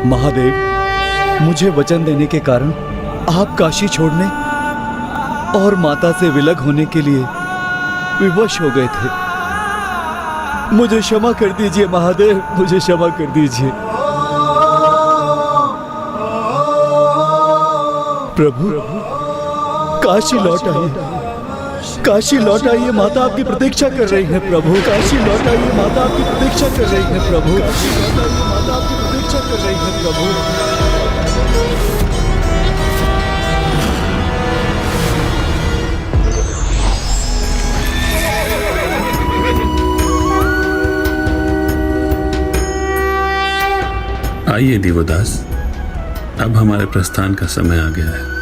महादेव, मुझे वचन देने के कारण आप काशी छोड़ने और माता से विलग होने के लिए विवश हो गए थे। मुझे क्षमा कर दीजिए महादेव, मुझे क्षमा कर दीजिए। प्रभु, काशी लौट आइए, काशी लौट आइए, माता आपकी प्रतीक्षा कर रही है। प्रभु, काशी लौट आइए, माता आपकी प्रतीक्षा कर रही है। प्रभु, काशी लौट आइए, माता आपकी प्रतीक्षा कर रही है। प्रभु, आइए दिवोदास, अब हमारे प्रस्थान का समय आ गया है।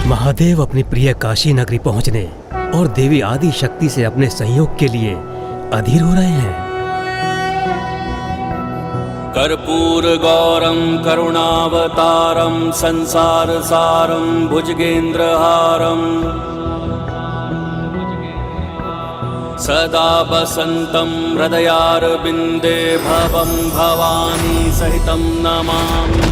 महादेव अपनी प्रिय काशी नगरी पहुंचने और देवी आदि शक्ति से अपने संयोग के लिए अधीर हो रहे हैं। कर्पूर गौरम करुणावतारम संसार सारम भुजगेंद्रहारम सदा बसंतम हृदयारविंदे भवम भवानी सहितम नमामि।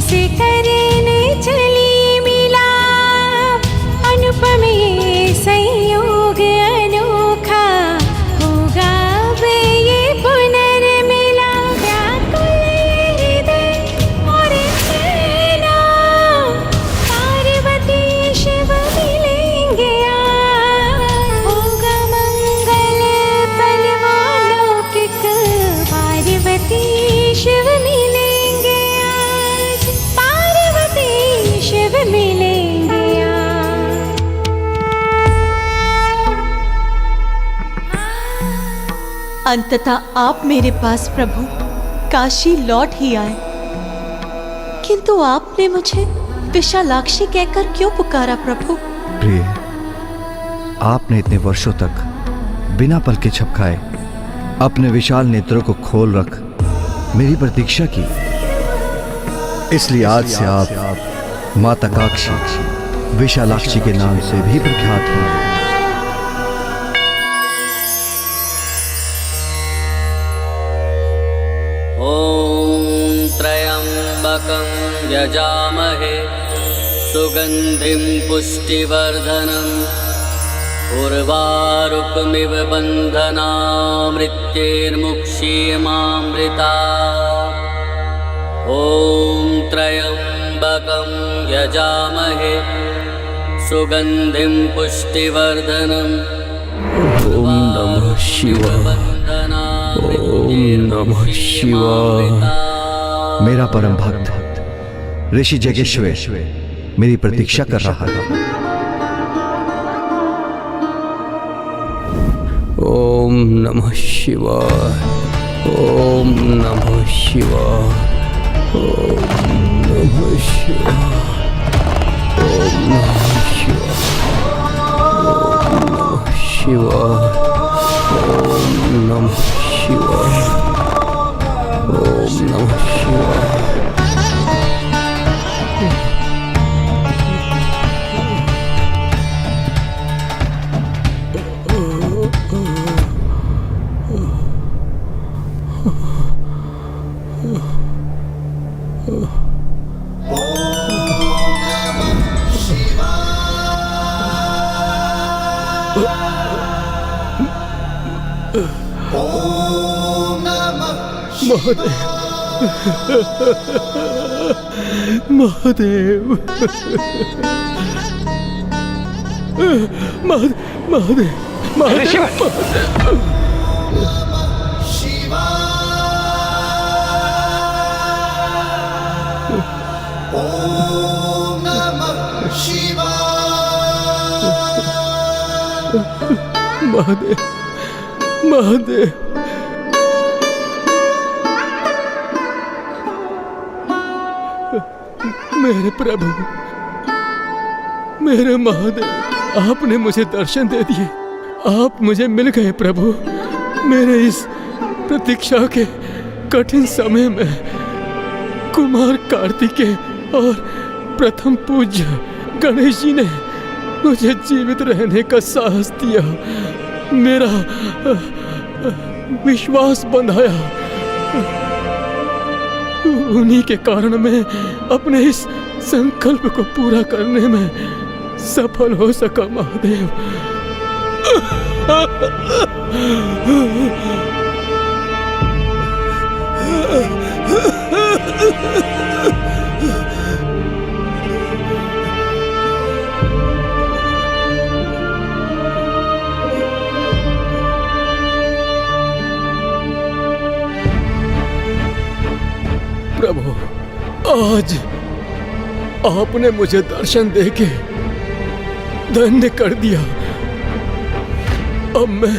से करने चली मिला अनुपम ये संयोग अनोखा होगा वे ये पुनर्मिला व्याकुल हृदय और नैना पार्वती शिव मिलेंगे होगा मंगल पलवालौकिक पार्वती शिव मिलेंगे शिव मिलेंगे। अंततः आप मेरे पास प्रभु काशी लौट ही आए, किंतु आपने मुझे विशालाक्षी कहकर क्यों पुकारा प्रभु? प्रिय, आपने इतने वर्षों तक बिना पलके झपकाए अपने विशाल नेत्रों को खोल रख मेरी प्रतीक्षा की, इसलिए आज से आप माता काक्षी विशालाक्षी के नाम से भी प्रख्यात हैं। ओम त्र्यंबकं यजामहे सुगंधिं पुष्टिवर्धनम् उर्वारुकमिव बन्धनामृत्यैर्मुक्षीयमामृता। ॐ त्र्यम्बकं यजामहे सुगन्धिं पुष्टिवर्धनम् ओम नमः शिवाय। ओम नमः शिवाय। मेरा परम भक्त ऋषि जगेश्वर मेरी प्रतीक्षा कर रहा है। ओम नमः शिवाय। ओम नमः शिवाय। ओम नमः शिवाय। ओम नमः शिवाय। ओम नमः शिवाय। ओम नमः शिवाय। महादेव महादेव महादेव महादेव मेरे प्रभु, मेरे महादेव, आपने मुझे दर्शन दे दिए। आप मुझे मिल गए प्रभु। मेरे इस प्रतीक्षा के कठिन समय में कुमार कार्तिकेय और प्रथम पूज्य गणेश जी ने मुझे जीवित रहने का साहस दिया, मेरा विश्वास बंधाया। उन्हीं के कारण मैं अपने इस संकल्प को पूरा करने में सफल हो सका महादेव। प्रभु, आज आपने मुझे दर्शन देके धन्य कर दिया। अब मैं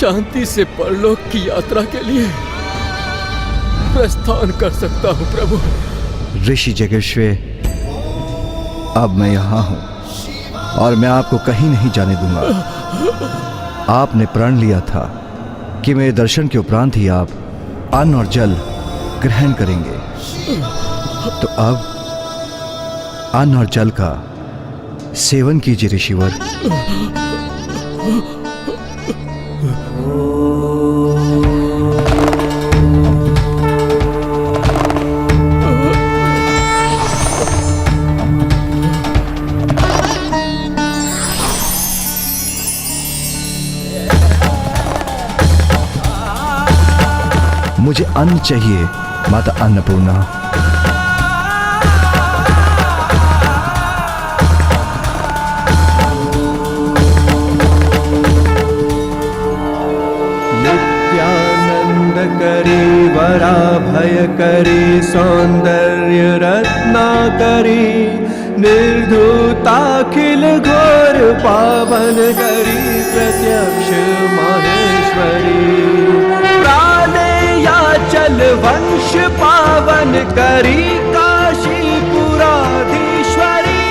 शांति से परलोक की यात्रा के लिए प्रस्थान कर सकता हूँ प्रभु। ऋषि जगेश्वर, अब मैं यहाँ हूँ और मैं आपको कहीं नहीं जाने दूंगा। आपने प्रण लिया था कि मेरे दर्शन के उपरांत ही आप अन्न और जल ग्रहण करेंगे, तो अब अन्न और जल का सेवन कीजिए ऋषिवर। मुझे अन्न चाहिए माता अन्नपूर्णा। नित्यानंद करी वरा भय करी सौंदर्य रत्ना करी निर्धूताखिल घोर पावन करी प्रत्यक्ष माहेश्वरी चल वंश पावन करी काशी पुराधीश्वरी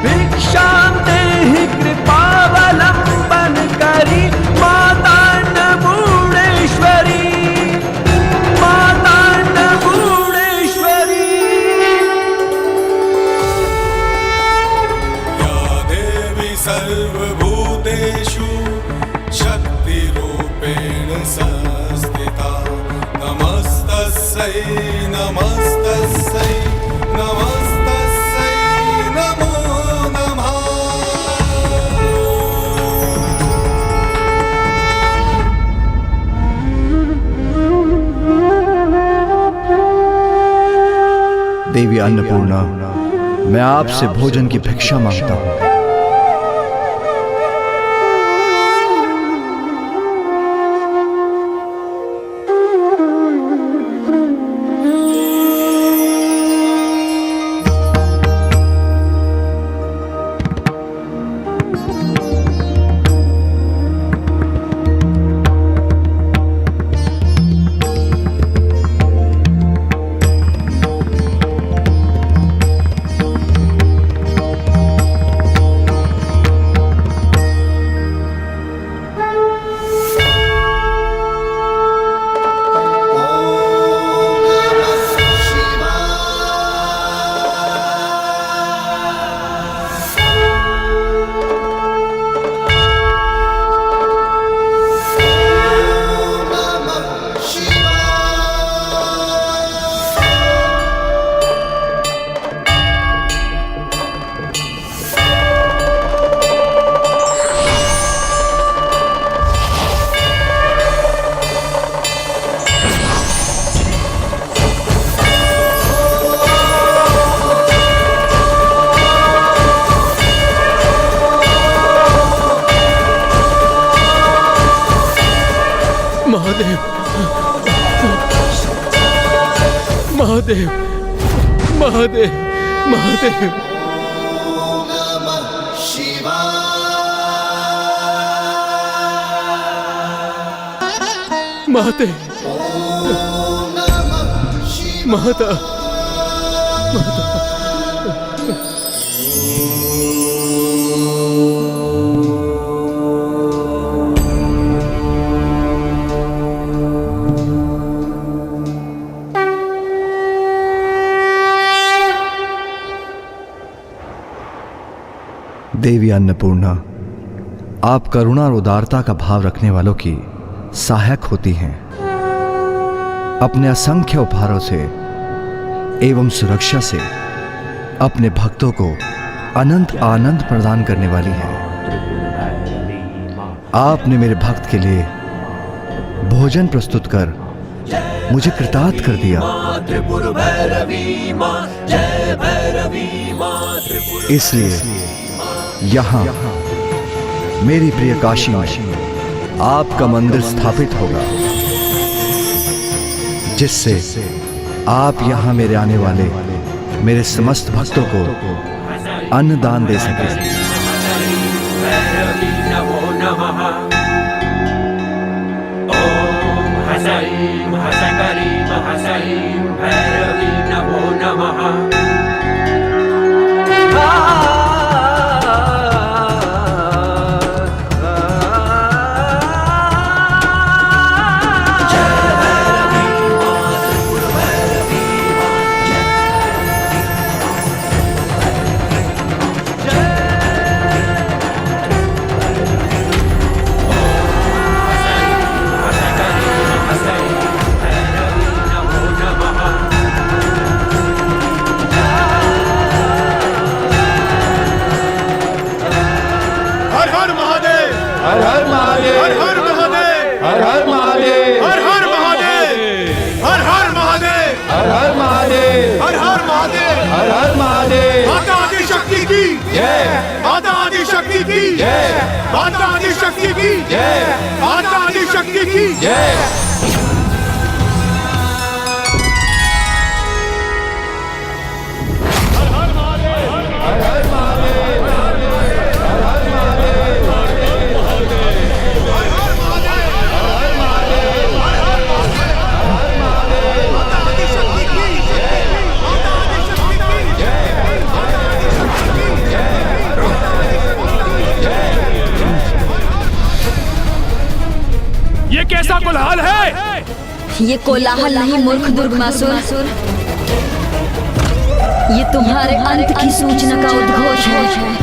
भिक्षां देहि कृपावलंबन करी माता अन्नपूर्णेश्वरी माता अन्नपूर्णेश्वरी। या देवी सर्वभूतेषु शक्तिरूपेण संस्थिता नमस्तस्यै नमस्तस्यै नमस्तस्यै नमो नमः। देवी अन्नपूर्णा, मैं आपसे भोजन की भिक्षा मांगता हूँ। महादेव, महादेव, महादेव, महादेव। माते, माता, माता। देवी अन्नपूर्णा, आप करुणा और उदारता का भाव रखने वालों की सहायक होती हैं। अपने असंख्य उपहारों से एवं सुरक्षा से अपने भक्तों को अनंत आनंद प्रदान करने वाली हैं। आपने मेरे भक्त के लिए भोजन प्रस्तुत कर मुझे कृतार्थ कर दिया। इसलिए यहाँ मेरी प्रिय काशी में आपका मंदिर स्थापित होगा, जिससे आप यहाँ मेरे आने वाले मेरे समस्त भक्तों को अन्नदान दे सकें। माता आदिशक्ति की जय, माता आदिशक्ति की जय, माता आदिशक्ति की जय, माता आदिशक्ति की जय। ये कैसा कोलाहल है? ये कोलाहल नहीं मूर्ख दुर्गमासुर, ये तुम्हारे अंत की सूचना का उद्घोष है।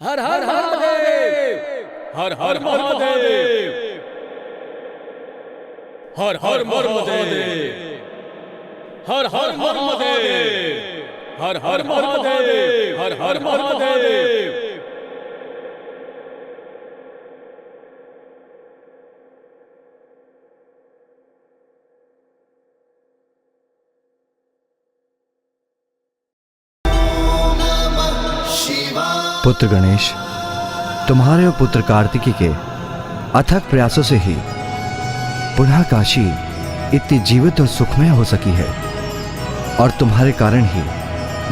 हर हर महादेव, हर हर महादेव, हर हर महादेव, हर हर महादेव, हर हर महादेव, हर हर महादेव। पुत्र गणेश, तुम्हारे और पुत्र कार्तिकी के अथक प्रयासों से ही पुनः काशी इतनी जीवित और सुखमय हो सकी है, और तुम्हारे कारण ही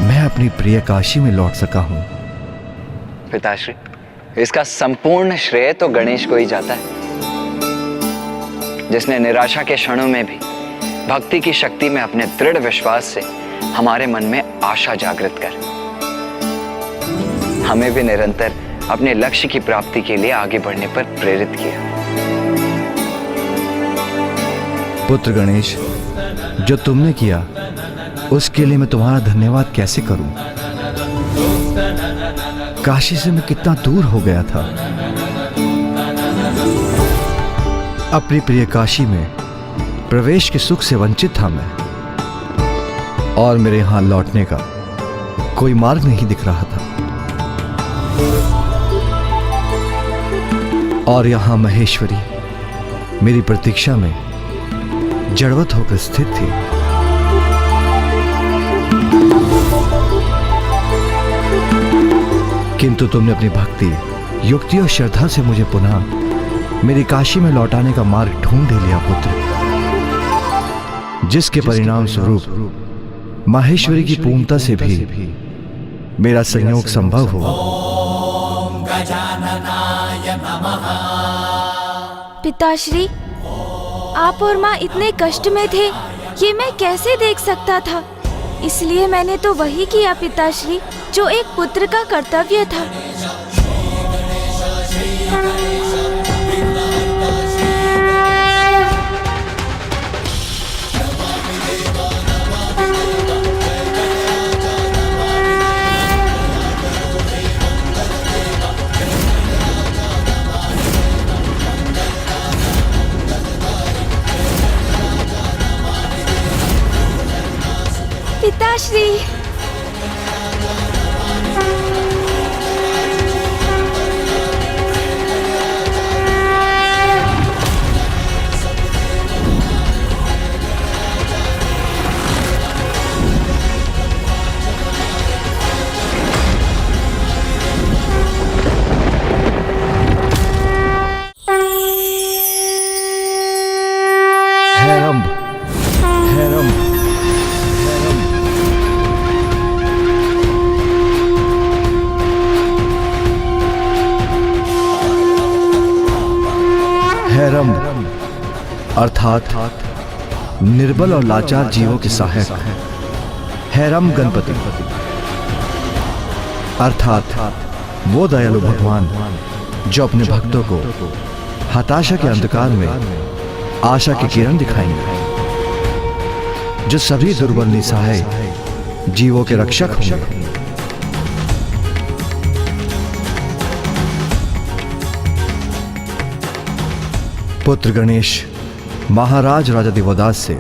मैं अपनी प्रिय काशी में लौट सका हूं। पिताश्री, इसका संपूर्ण श्रेय तो गणेश को ही जाता है, जिसने निराशा के क्षणों में भी भक्ति की शक्ति में अपने दृढ़ विश्वास से हमारे मन में आशा जागृत कर हमें भी निरंतर अपने लक्ष्य की प्राप्ति के लिए आगे बढ़ने पर प्रेरित किया। पुत्र गणेश, जो तुमने किया उसके लिए मैं तुम्हारा धन्यवाद कैसे करूं? काशी से मैं कितना दूर हो गया था। अपनी प्रिय काशी में प्रवेश के सुख से वंचित था मैं, और मेरे यहां लौटने का कोई मार्ग नहीं दिख रहा था। और यहां महेश्वरी मेरी प्रतीक्षा में जड़वत होकर स्थित थी। किंतु तुमने अपनी भक्ति, युक्ति और श्रद्धा से मुझे पुनः मेरी काशी में लौटाने का मार्ग ढूंढ लिया पुत्र, जिसके परिणाम स्वरूप माहेश्वरी की पूर्णता से भी मेरा संयोग संभव हुआ। पिताश्री, आप और माँ इतने कष्ट में थे, ये मैं कैसे देख सकता था? इसलिए मैंने तो वही किया पिताश्री, जो एक पुत्र का कर्तव्य था। पिताश्री, हैरंब, हैरंब, हैरंब अर्थात निर्बल और लाचार जीवों के सहायक। हैरंब गणपति अर्थात वो दयालु भगवान जो अपने भक्तों को हताशा के अंधकार में आशा की किरण दिखाएंगे, जो सभी दुर्बल निसहाय जीवों के रक्षक होंगे। पुत्र गणेश, महाराज राजा दिवोदास से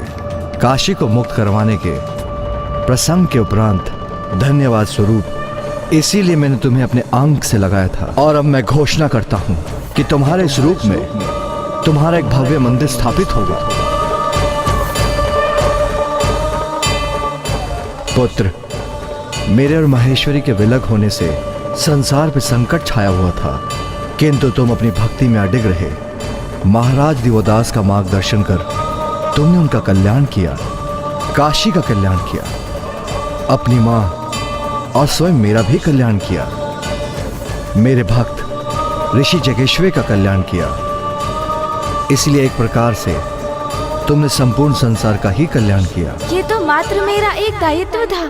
काशी को मुक्त करवाने के प्रसंग के उपरांत धन्यवाद स्वरूप इसीलिए मैंने तुम्हें अपने अंक से लगाया था, और अब मैं घोषणा करता हूं कि तुम्हारे इस रूप में तुम्हारा एक भव्य मंदिर स्थापित होगा। पुत्र, मेरे और महेश्वरी के विलग होने से संसार पे संकट छाया हुआ था, किंतु तुम अपनी भक्ति में अडिग रहे। महाराज दिवोदास का मार्गदर्शन कर तुमने उनका कल्याण किया, काशी का कल्याण किया, अपनी मां और स्वयं मेरा भी कल्याण किया, मेरे भक्त ऋषि जगेश्वर का कल्याण किया। इसलिए एक प्रकार से तुमने संपूर्ण संसार का ही कल्याण किया। ये तो मात्र मेरा एक दायित्व था।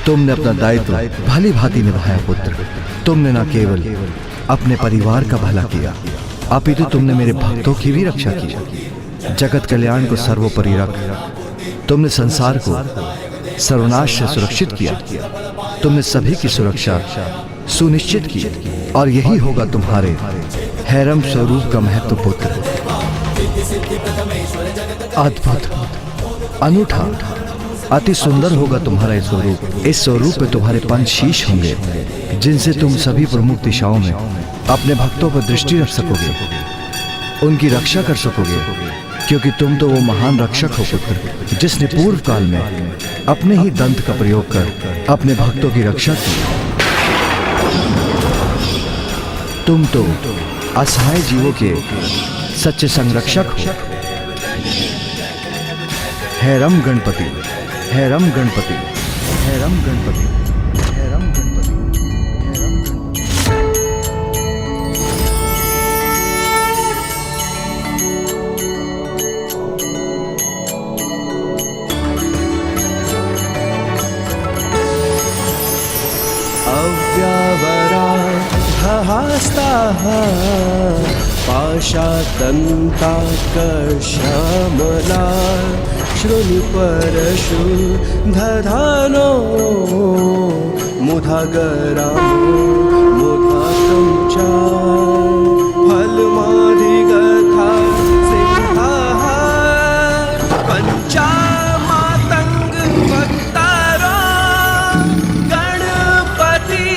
तुमने अपना दायित्व भली भांति निभाया पुत्र। तुमने न केवल अपने परिवार का भला किया, अपितु तुमने मेरे भक्तों की भी रक्षा की। जगत कल्याण को सर्वोपरि रख तुमने संसार को सर्वनाश से सुरक्षित किया। तुमने सभी की सुरक्षा सुनिश्चित की, और यही होगा तुम्हारे हैरम स्वरूप का महत्व पुत्र। अद्भुत, अनूठा, अति सुंदर होगा तुम्हारा ये स्वरूप। इस स्वरूप में तुम्हारे 5 शीश होंगे, जिनसे तुम सभी प्रमुख दिशाओं में अपने भक्तों पर दृष्टि रख सकोगे, उनकी रक्षा कर सकोगे, क्योंकि तुम तो वो महान रक्षक हो पुत्र, जिसने पूर्व काल में अपने ही दंत का प्रयोग कर अपने भक्तों की रक्षा की। तुम तो असहाय जीवों के सच्चे संरक्षक हो। हैरम गणपति, हैरम गणपति, हैरम गणपति, हैरम गणपति, हैरम गणपति। अव्यावराहस्ताः पाशातन्ताकर्षमला शृणुपरशु दधानो मुधागरामो मुधातं च फलमाधिगथा सिद्धाः पञ्चामातङ्ग भक्तारा गणपतिरधिकाराः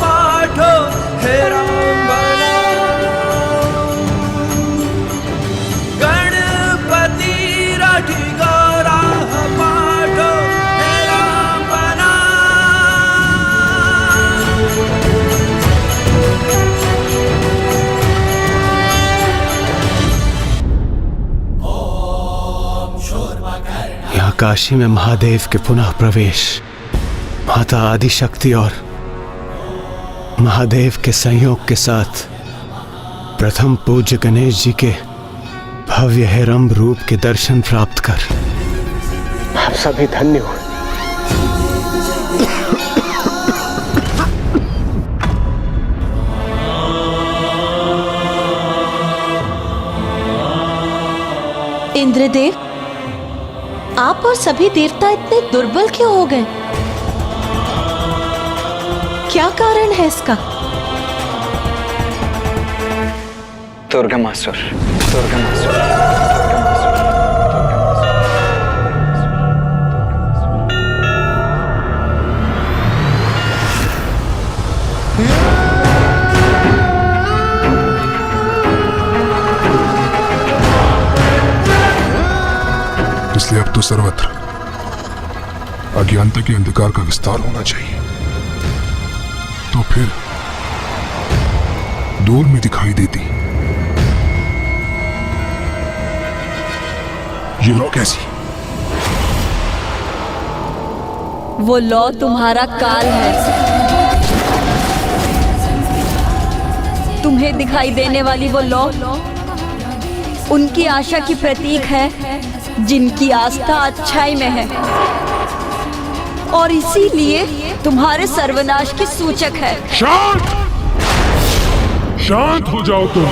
पाठो हेराम्बरा गणपतिरधिकाराः पाठो हेराम्बरा। यहाँ काशी में महादेव के पुनः प्रवेश, माता आदिशक्ति और महादेव के संयोग के साथ प्रथम पूज्य गणेश जी के भव्य हेरम्ब रूप के दर्शन प्राप्त कर आप सभी धन्य हो। इंद्रदेव, आप और सभी देवता इतने दुर्बल क्यों हो गए? क्या कारण है इसका? दुर्गमासुर, दुर्गमासुर। इसलिए अब तो सर्वत्र अज्ञानता के अंधकार का विस्तार होना चाहिए। तो फिर दूर में दिखाई देती ये लौ कैसी? वो लौ तुम्हारा काल है। तुम्हें दिखाई देने वाली वो लौ उनकी आशा की प्रतीक है, जिनकी आस्था अच्छाई में है, और इसीलिए तुम्हारे सर्वनाश की सूचक है। शांत, शांत हो जाओ तुम।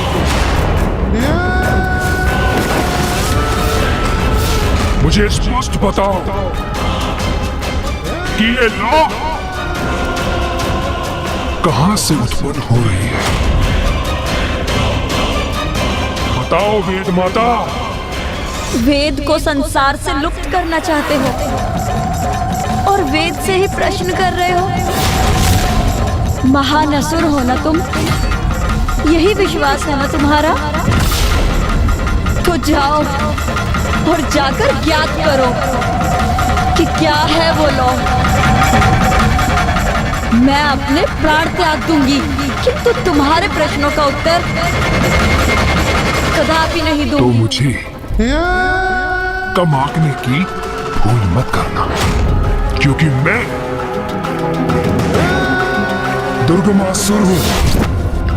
मुझे स्पष्ट बताओ कि ये लौ कहां से उत्पन्न हो रही है? बताओ वेद माता। वेद को संसार से लुप्त करना चाहते हो और वेद से ही प्रश्न कर रहे हो? महान असुर हो ना तुम? यही विश्वास है ना तुम्हारा? तो जाओ और जाकर ज्ञात करो कि क्या है वो लौ। मैं अपने प्राण त्याग दूंगी, किंतु तुम्हारे प्रश्नों का उत्तर कदापि नहीं दूंगी। तो मुझे कम आंकने की भूल मत करना, क्योंकि मैं दुर्गमासुर हूं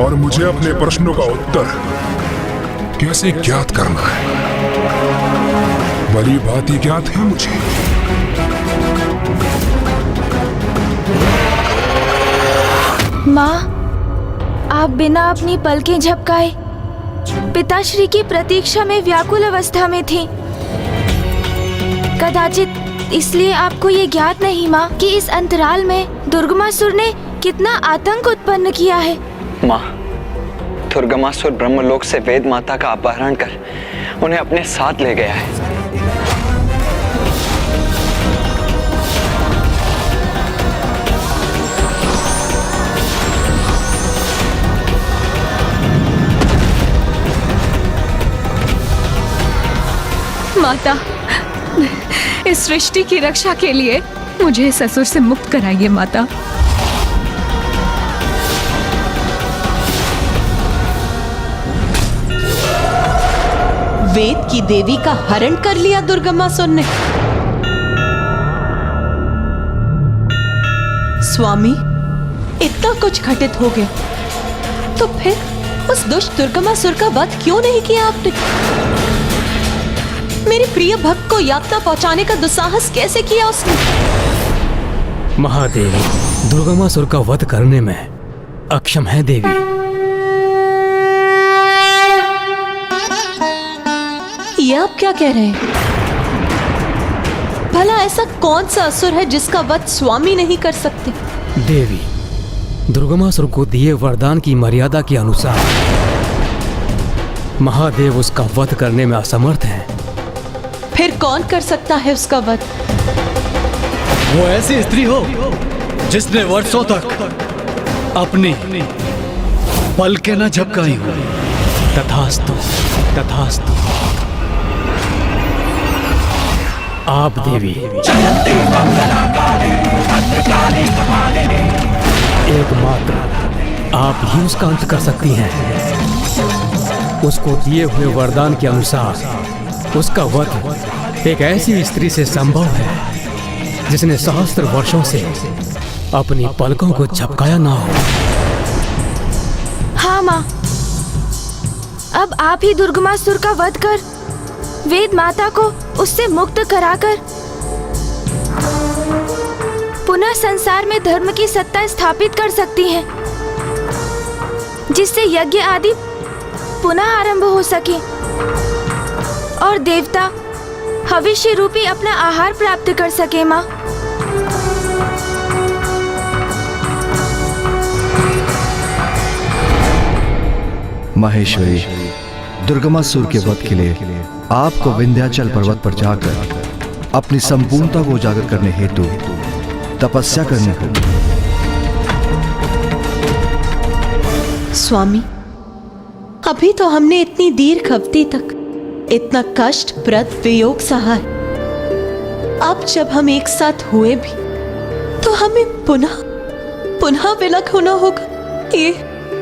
और मुझे अपने प्रश्नों का उत्तर कैसे ज्ञात करना है, बड़ी बात ही ज्ञात है मुझे। माँ, आप बिना अपनी पलकें झपकाए पिताश्री की प्रतीक्षा में व्याकुल अवस्था में थी। कदाचित इसलिए आपको ये ज्ञात नहीं माँ कि इस अंतराल में दुर्गमासुर ने कितना आतंक उत्पन्न किया है। माँ, दुर्गमासुर ब्रह्मलोक से वेद माता का अपहरण कर उन्हें अपने साथ ले गया है। माता, इस सृष्टि की रक्षा के लिए मुझे इस असुर से मुक्त कराइए माता। वेद की देवी का हरण कर लिया दुर्गमासुर ने। स्वामी, इतना कुछ घटित हो गया, तो फिर उस दुष्ट दुर्गमासुर का वध क्यों नहीं किया आपने? मेरे प्रिय भक्त को यातना पहुंचाने का दुस्साहस कैसे किया उसने? महादेवी दुर्गमासुर का वध करने में अक्षम है देवी। ये आप क्या कह रहे हैं? भला ऐसा कौन सा असुर है जिसका वध स्वामी नहीं कर सकते? देवी, दुर्गमासुर को दिए वरदान की मर्यादा के अनुसार महादेव उसका वध करने में असमर्थ हैं। फिर कौन कर सकता है उसका वध? वो ऐसी स्त्री हो जिसने वर्षों तक अपनी पलकें न झपकाई हो। तथास्तु, तथास्तु। आप देवी एकमात्र आप ही उसका अंत कर सकती हैं। उसको दिए हुए वरदान के अनुसार उसका वध एक ऐसी स्त्री से संभव है जिसने सहस्त्र वर्षों से अपनी पलकों को झपकाया ना हो। हाँ माँ, अब आप ही दुर्गमासुर का वध कर वेद माता को उससे मुक्त कराकर पुनः संसार में धर्म की सत्ता स्थापित कर सकती हैं, जिससे यज्ञ आदि पुनः आरंभ हो सके और देवता भविष्य रूपी अपना आहार प्राप्त कर सके। माँ, महेश्वरी, दुर्गमासुर के वध के लिए आपको विंध्याचल पर्वत पर जाकर अपनी संपूर्णता को उजागर करने हेतु तपस्या करनी होगी। स्वामी, अभी तो हमने इतनी दीर्घ अवधि तक इतना कष्टप्रद वियोग सहा है। अब जब हम एक साथ हुए भी तो हमें पुनः विलग होना होगा।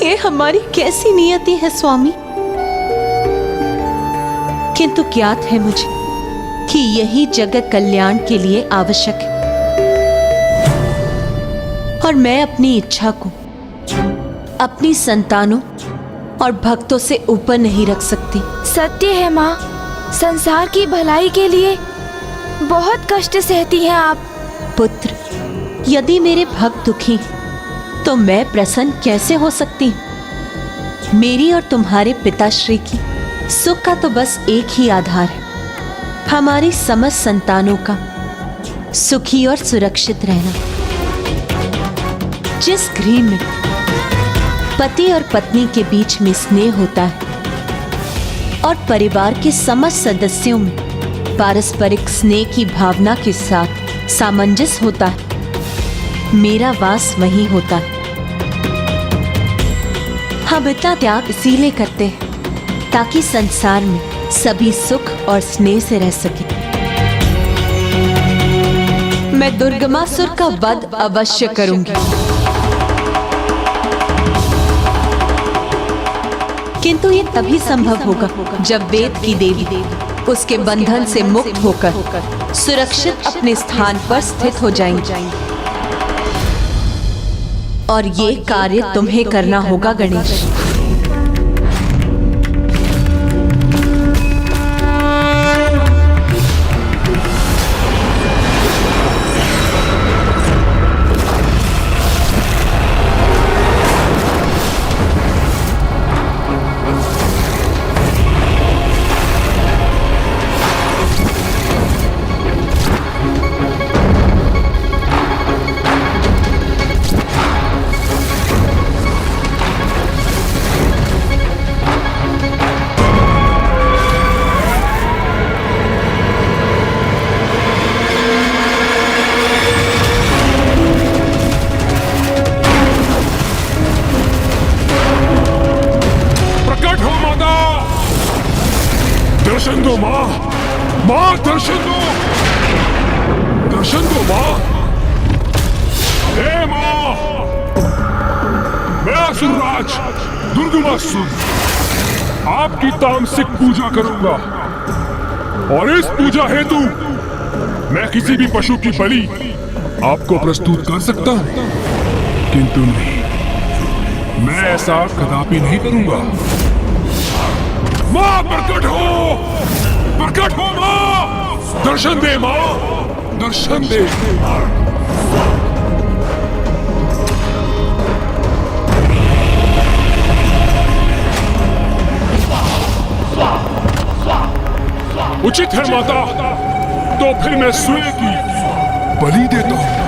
ये हमारी कैसी नियति है स्वामी? किंतु ज्ञात है मुझे कि यही जगत कल्याण के लिए आवश्यक है, और मैं अपनी इच्छा को अपनी संतानों और भक्तों से ऊपर नहीं रख सकती। सत्य है माँ, संसार की भलाई के लिए बहुत कष्ट सहती हैं आप। पुत्र, यदि मेरे भक्त दुखी तो मैं प्रसन्न कैसे हो सकती हूँ? मेरी और तुम्हारे पिताश्री की सुख का तो बस एक ही आधार है, हमारी समस्त संतानों का सुखी और सुरक्षित रहना। जिस गृह में पति और पत्नी के बीच में स्नेह होता है और परिवार के समस्त सदस्यों में पारस्परिक स्नेह की भावना के साथ सामंजस्य होता है, मेरा वास वहीं होता है। हम इतना त्याग इसीलिए करते हैं ताकि संसार में सभी सुख और स्नेह से रह सके। मैं दुर्गमासुर का वध अवश्य करूंगी, किंतु ये तभी संभव होगा जब वेद की देवी उसके बंधन से मुक्त होकर सुरक्षित अपने स्थान पर स्थित हो जाएंगी। और ये कार्य तुम्हें करना होगा गणेश। दो माँ, माँ दर्शन दो, दर्शन दो माँ। हे माँ, मैं असुरराज दुर्गमासुर आपकी तामसिक पूजा करूंगा और इस पूजा हेतु मैं किसी भी पशु की बलि आपको प्रस्तुत कर सकता हूं, किंतु नहीं, मैं ऐसा कदापि नहीं करूंगा। मां प्रकट हो मां, दर्शन दे मां, दर्शन दे। उचित है माता, तो फिर मैं स्वयं की बलि देता हूं।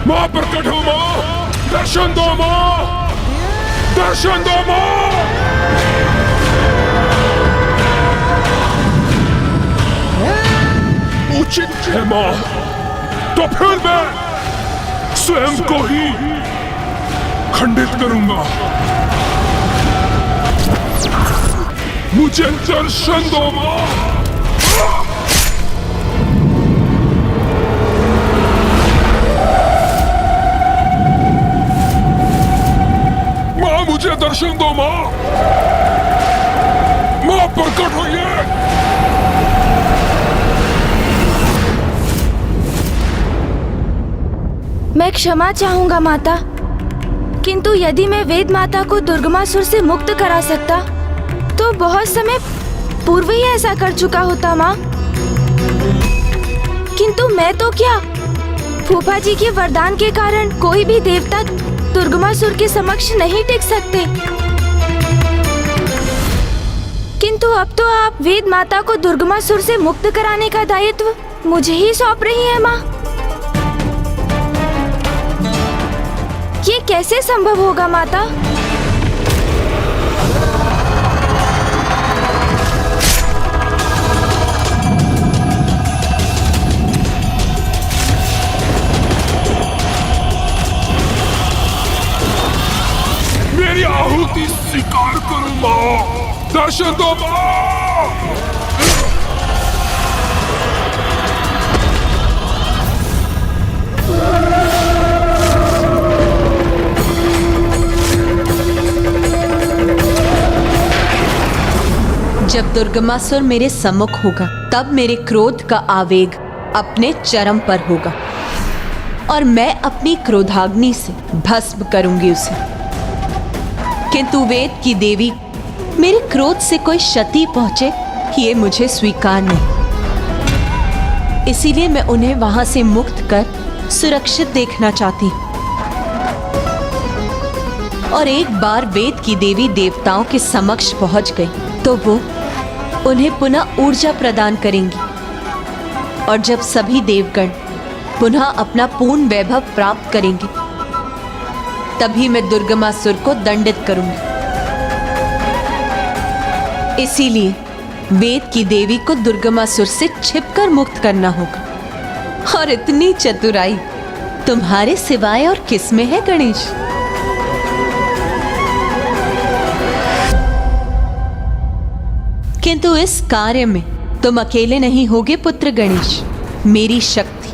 मां प्रकट हो मां, दर्शन दो मां, दर्शन दो मां। उचित है मां, तो फिर मैं स्वयं को ही खंडित करूंगा। मुझे दर्शन दो मां। मां मुझे दर्शन दो मां, मां प्रकट होइए। मैं क्षमा चाहूंगा माता, किंतु यदि मैं वेद माता को दुर्गमासुर से मुक्त करा सकता तो बहुत समय पूर्व ही ऐसा कर चुका होता माँ। किंतु मैं तो क्या, फूफा जी के वरदान के कारण कोई भी देवता दुर्गमासुर के समक्ष नहीं टिक सकते। किंतु अब तो आप वेद माता को दुर्गमासुर से मुक्त कराने का दायित्व मुझे ही सौंप रही है माँ। ये कैसे संभव होगा माता? मेरी आहुति स्वीकार करो मां, दर्शन दो मां। जब दुर्गमासुर मेरे सम्मुख होगा तब मेरे क्रोध का आवेग अपने चरम पर होगा और मैं अपनी क्रोधाग्नि से भस्म करूंगी उसे। किंतु वेद की देवी मेरे क्रोध से कोई क्षति पहुंचे ये मुझे स्वीकार नहीं। इसीलिए मैं उन्हें वहां से मुक्त कर सुरक्षित देखना चाहती हूं। और एक बार वेद की देवी देवताओं के समक्ष पहुंच गई तो वो उन्हें पुनः ऊर्जा प्रदान करेंगी और जब सभी देवगण पुनः अपना पूर्ण वैभव प्राप्त करेंगे तभी मैं दुर्गमासुर को दंडित करूंगी। इसीलिए वेद की देवी को दुर्गमासुर से छिपकर मुक्त करना होगा। और इतनी चतुराई तुम्हारे सिवाय और किस में है गणेश? किंतु इस कार्य में तुम अकेले नहीं होगे पुत्र गणेश, मेरी शक्ति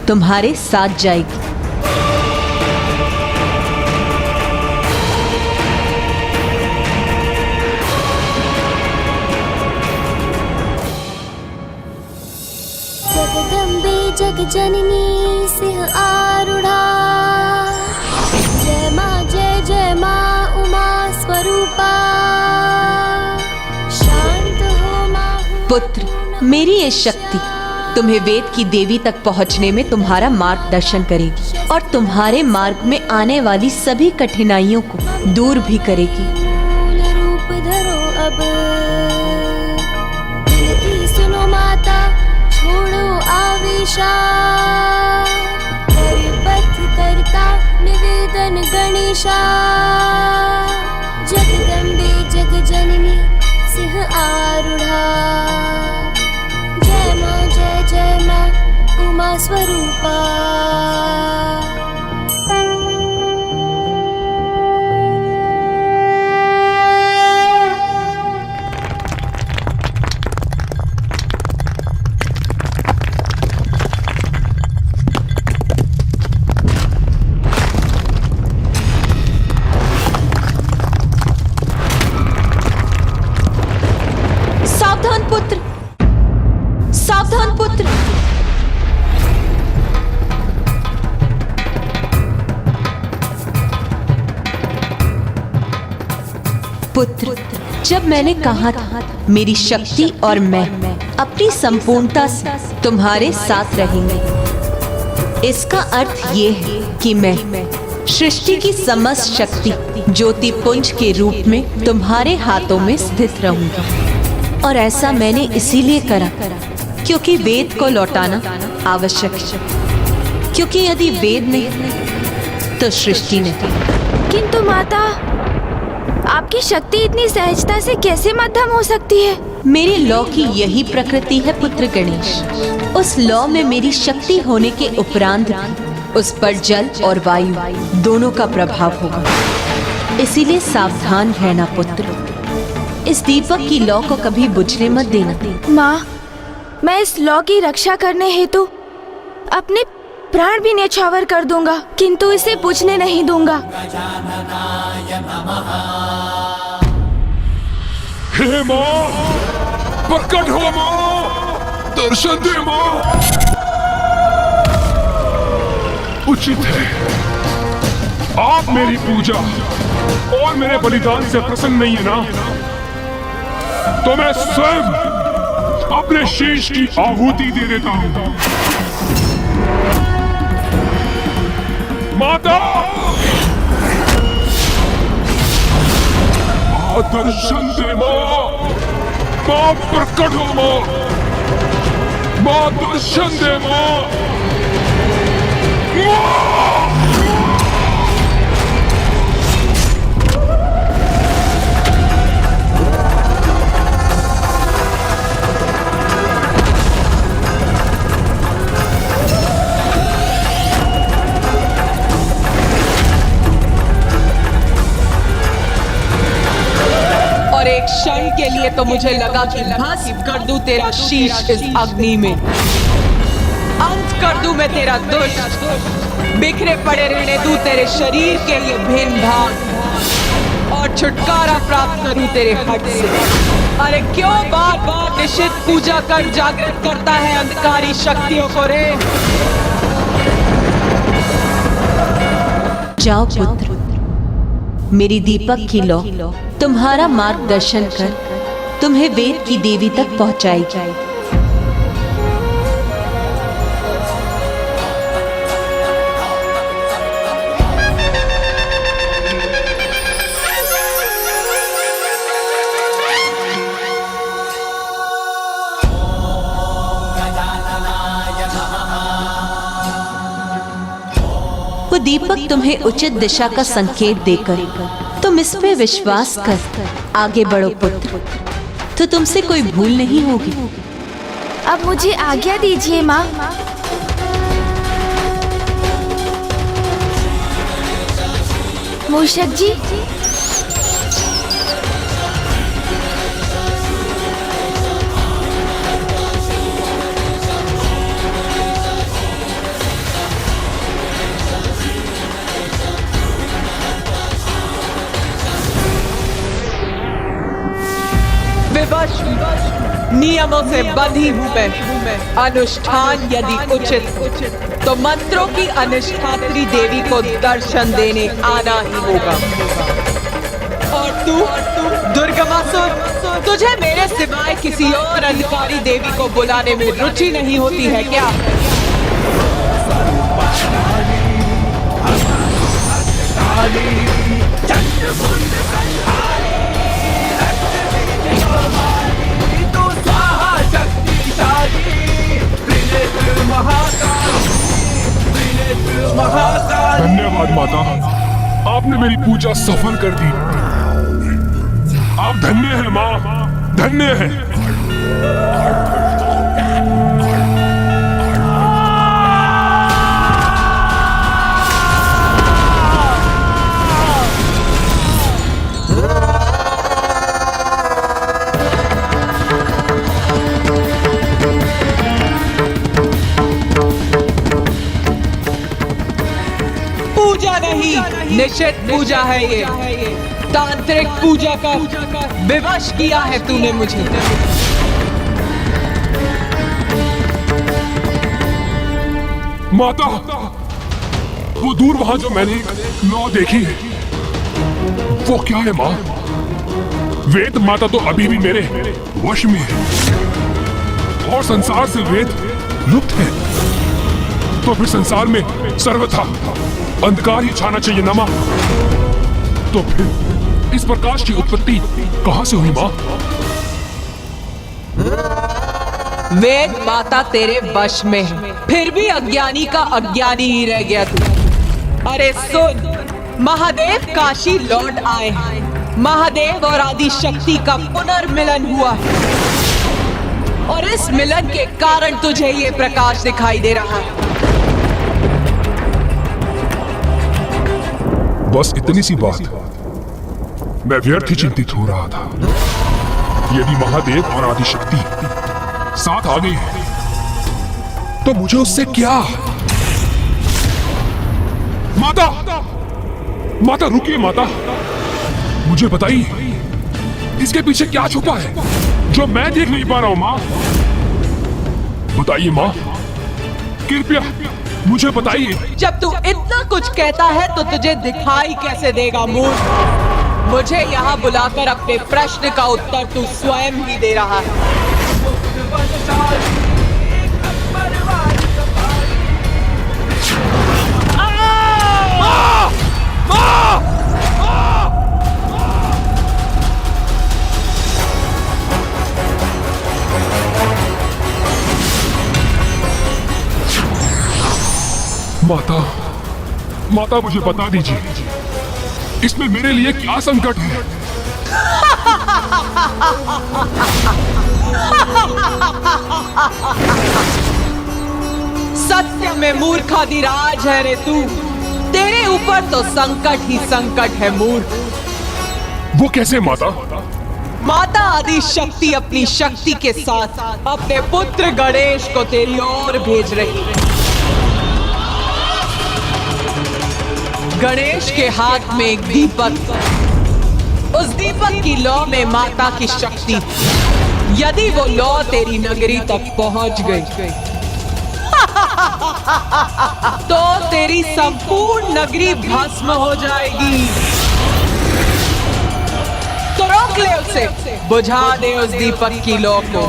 तुम्हारे साथ जाएगी। जगदम्बे जगजननी सिंह आरूढ़ा, जय माँ उमा स्वरूपा। पुत्र, मेरी ये शक्ति तुम्हें वेद की देवी तक पहुंचने में तुम्हारा मार्गदर्शन करेगी और तुम्हारे मार्ग में आने वाली सभी कठिनाइयों को दूर भी करेगी। रूप धरो अब, विनती सुनो माता, छोड़ो आवेशा। करबद्ध करता निवेदन गणेशा, जगदम्बे जगजननी सिंह आ स्वरूपा सावधान पुत्र, सावधान पुत्र। पुत्र, जब मैंने कहा था मेरी शक्ति और मैं अपनी संपूर्णता से तुम्हारे साथ रहेंगे, इसका अर्थ ये है कि मैं सृष्टि की समस्त शक्ति ज्योति पुंज के रूप में तुम्हारे हाथों में स्थित रहूंगा। और ऐसा मैंने इसीलिए करा क्योंकि वेद को लौटाना आवश्यक है, क्योंकि यदि वेद नहीं तो सृष्टि नहीं। किंतु माता, आपकी शक्ति इतनी सहजता से कैसे मध्यम हो सकती है? मेरे लौ की यही प्रकृति है पुत्र गणेश। उस लौ में मेरी शक्ति होने के उपरांत उस पर जल और वायु दोनों का प्रभाव होगा। इसीलिए सावधान रहना पुत्र। इस दीपक की लौ को कभी बुझने मत देना। माँ, मैं इस लौ की रक्षा करने हेतु अपने प्राण भी न्यौछावर कर दूंगा, किंतु इसे बुझने नहीं दूंगा। हे माँ, प्रकट हो माँ, दर्शन दे माँ। उचित है, आप मेरी पूजा और मेरे बलिदान से प्रसन्न नहीं है ना, तो मैं स्वयं अपने शीश की आहुति दे देता हूं। माता, दर्शन दे माँ, माँ प्रकट हो माँ, माँ दर्शन दे माँ। और एक क्षण के लिए तो मुझे लगा कि भस्म कर दूं तेरा शीश इस अग्नि में, अंत कर दूं मैं तेरा दुष्ट, बिखरे पड़े रहने दूं तेरे शरीर के लिए भिन्न भाग, और छुटकारा प्राप्त करूं तेरे हट से। अरे क्यों बार बार निश्चित पूजा कर जागृत करता है अंधकारी शक्तियों को रे? जाओ पुत्र, मेरी दीपक की लौ तुम्हारा मार्गदर्शन कर तुम्हें वेद की देवी तक पहुंचाएगी। वो दीपक तुम्हें उचित दिशा का संकेत देकर तुम इस पे विश्वास कर आगे बढ़ो पुत्र, तो तुमसे कोई भूल नहीं होगी। अब मुझे आज्ञा दीजिए माँ। मूषक जी, विवश नियमों से बंधी हूँ मैं, अनुष्ठान यदि उचित तो मंत्रों की अनुष्ठात्री देवी को दर्शन देने आना ही होगा। और तू दुर्गमासुर, तुझे मेरे सिवाय किसी और अधिकारी देवी को बुलाने में रुचि नहीं होती है क्या? धन्यवाद माता, आपने मेरी पूजा सफल कर दी। आप धन्य हैं माँ, धन्य हैं। निषिद्ध पूजा है ये। तांत्रिक पूजा का विवश किया है तूने मुझे। माता, वो दूर वहां जो मैंने नौ देखी, वो क्या है माँ? वेद माता तो अभी भी मेरे वश में है और संसार से वेद लुप्त है। तो फिर संसार में सर्वथा अंधकार ही छाना चाहिए ना माँ? तो फिर इस प्रकाश की उत्पत्ति कहां से हुई माँ? वेद माता तेरे वश में है, फिर भी अज्ञानी का अज्ञानी ही रह गया तू। अरे सुन, महादेव काशी लौट आए हैं। महादेव और आदि शक्ति का पुनर्मिलन हुआ है और इस मिलन के कारण तुझे ये प्रकाश दिखाई दे रहा है। बस इतनी सी बात, मैं व्यर्थ ही चिंतित हो रहा था। यदि महादेव और आदि शक्ति साथ आ गई है तो मुझे उससे क्या? माता, माता रुकिए माता, मुझे बताइए इसके पीछे क्या छुपा है जो मैं देख नहीं पा रहा हूं माँ? बताइए माँ, कृपया मुझे बताइए। जब तू इतना कुछ कहता है तो तुझे दिखाई कैसे देगा मूर्ख? मुझे यहाँ बुलाकर अपने प्रश्न का उत्तर तू स्वयं ही दे रहा है। माता, माता मुझे बता दीजिए इसमें मेरे लिए क्या संकट है? सत्य में मूर्खाधिराज है रे तू। तेरे ऊपर तो संकट ही संकट है मूर्ख। वो कैसे माता? माता आदि शक्ति अपनी शक्ति के साथ अपने पुत्र गणेश को तेरी ओर भेज रही है। गणेश के हाथ में एक दीपक, उस दीपक की लौ में माता की शक्ति। यदि वो लौ तेरी नगरी तक पहुंच गई तो तेरी संपूर्ण नगरी भस्म हो जाएगी। तो रोक ले उसे, बुझा दे उस दीपक की लौ को,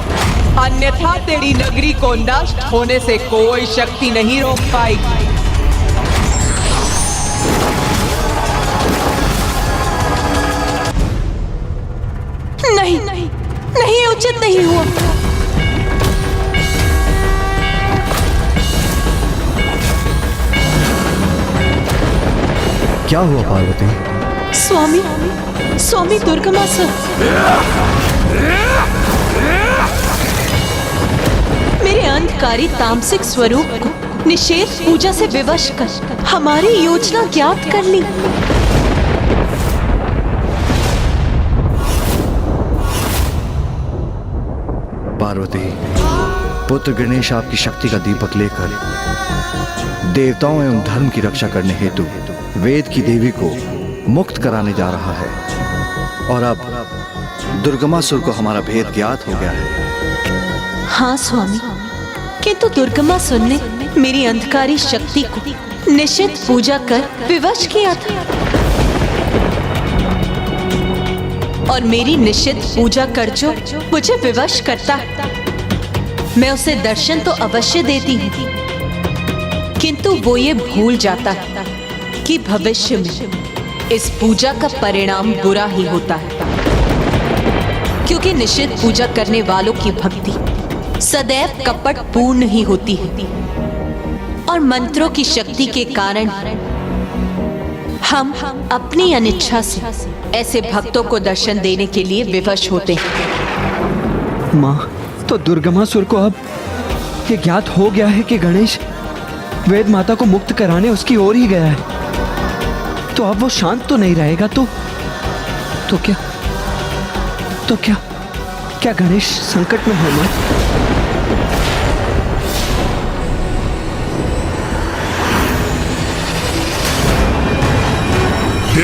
अन्यथा तेरी नगरी को नष्ट होने से कोई शक्ति नहीं रोक पाएगी। नहीं नहीं नहीं, उचित नहीं हुआ। क्या हुआ पार्वती? स्वामी, स्वामी दुर्गमासुर मेरे अंधकारी तामसिक स्वरूप को निषेध पूजा से विवश कर हमारी योजना ज्ञात कर ली। पार्वती, पुत्र गणेश आपकी शक्ति का दीपक लेकर देवताओं एवं धर्म की रक्षा करने हेतु वेद की देवी को मुक्त कराने जा रहा है और अब दुर्गमासुर को हमारा भेद ज्ञात हो गया है। हाँ स्वामी, किंतु दुर्गमासुर ने मेरी अंधकारी शक्ति को निषिद्ध पूजा कर विवश किया था और मेरी निषिद्ध पूजा कर जो मुझे विवश करता है, मैं उसे दर्शन तो अवश्य देती हूँ, किंतु वो ये भूल जाता है कि भविष्य में इस पूजा का परिणाम बुरा ही होता है, क्योंकि निषिद्ध पूजा करने वालों की भक्ति सदैव कपट पूर्ण ही होती है और मंत्रों की शक्ति के कारण हम अपनी अनिच्छा से ऐसे भक्तों को दर्शन देने के लिए विवश होते हैं। माँ, तो दुर्गमासुर को अब ये ज्ञात हो गया है कि गणेश वेद माता को मुक्त कराने उसकी ओर ही गया है, तो अब वो शांत तो नहीं रहेगा। तो क्या गणेश संकट में है माँ?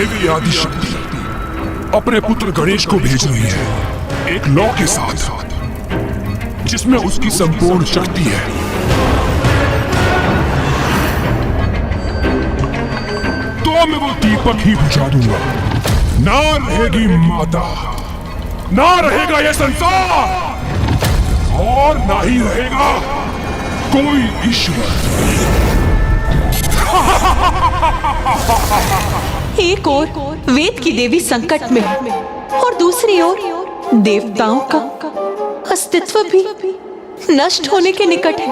देवी आदिशक्ति अपने पुत्र गणेश को भेज रही है एक लौ के साथ जिसमें उसकी संपूर्ण शक्ति है। तो मैं वो दीपक ही बुझा दूंगा। ना रहेगी माता, ना रहेगा ये संसार, और ना ही रहेगा कोई ईश्वर। एक ओर वेद की देवी संकट में है और दूसरी ओर देवताओं का अस्तित्व भी नष्ट होने के निकट है,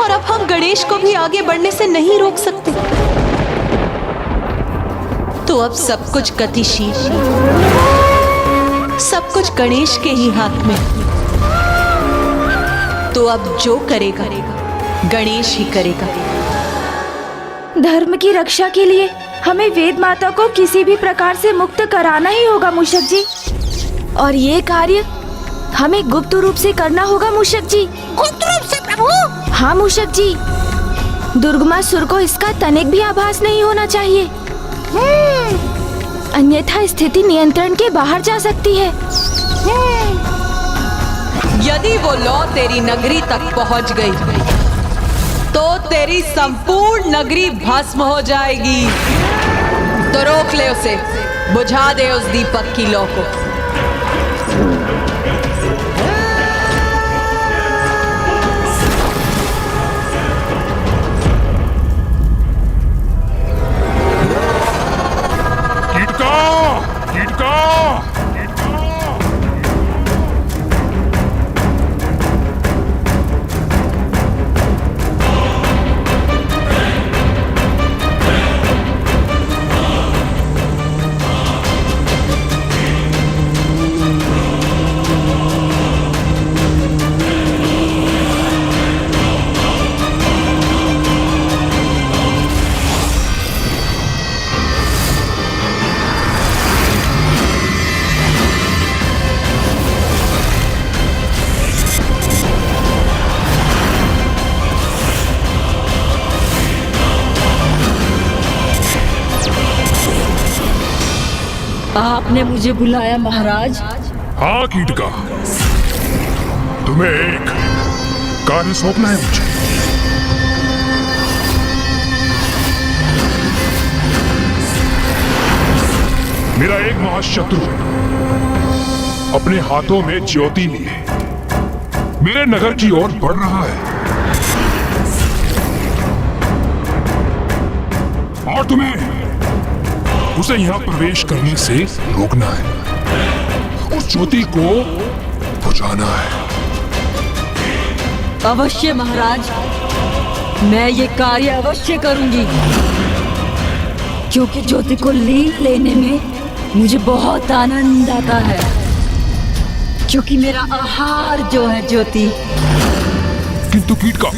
और अब हम गणेश को भी आगे बढ़ने से नहीं रोक सकते। तो अब सब कुछ गतिशील, सब कुछ गणेश के ही हाथ में। तो अब जो करेगा गणेश ही करेगा। धर्म की रक्षा के लिए हमें वेद माता को किसी भी प्रकार से मुक्त कराना ही होगा मूषक जी, और ये कार्य हमें गुप्त रूप से करना होगा मूषक जी। गुप्त रूप से प्रभु? हाँ मूषक जी, दुर्गमासुर को इसका तनिक भी आभास नहीं होना चाहिए, अन्यथा स्थिति नियंत्रण के बाहर जा सकती है। यदि वो लौ तेरी नगरी तक पहुंच गई तो तेरी संपूर्ण नगरी भस्म हो जाएगी। तो रोक ले उसे, बुझा दे उस दीपक की लौ को। आपने मुझे बुलाया महाराज? हाँ कीटका, तुम्हें एक कार्य सौंपना है मुझे। मेरा एक महाशत्रु अपने हाथों में ज्योति लिए मेरे नगर की ओर बढ़ रहा है, और तुम्हें उसे यहां प्रवेश करने से रोकना है, उस ज्योति को बुझाना है। अवश्य महाराज, मैं ये कार्य अवश्य करूंगी, क्योंकि ज्योति को लीन लेने में मुझे बहुत आनंद आता है, क्योंकि मेरा आहार जो है ज्योति। किंतु कीटका,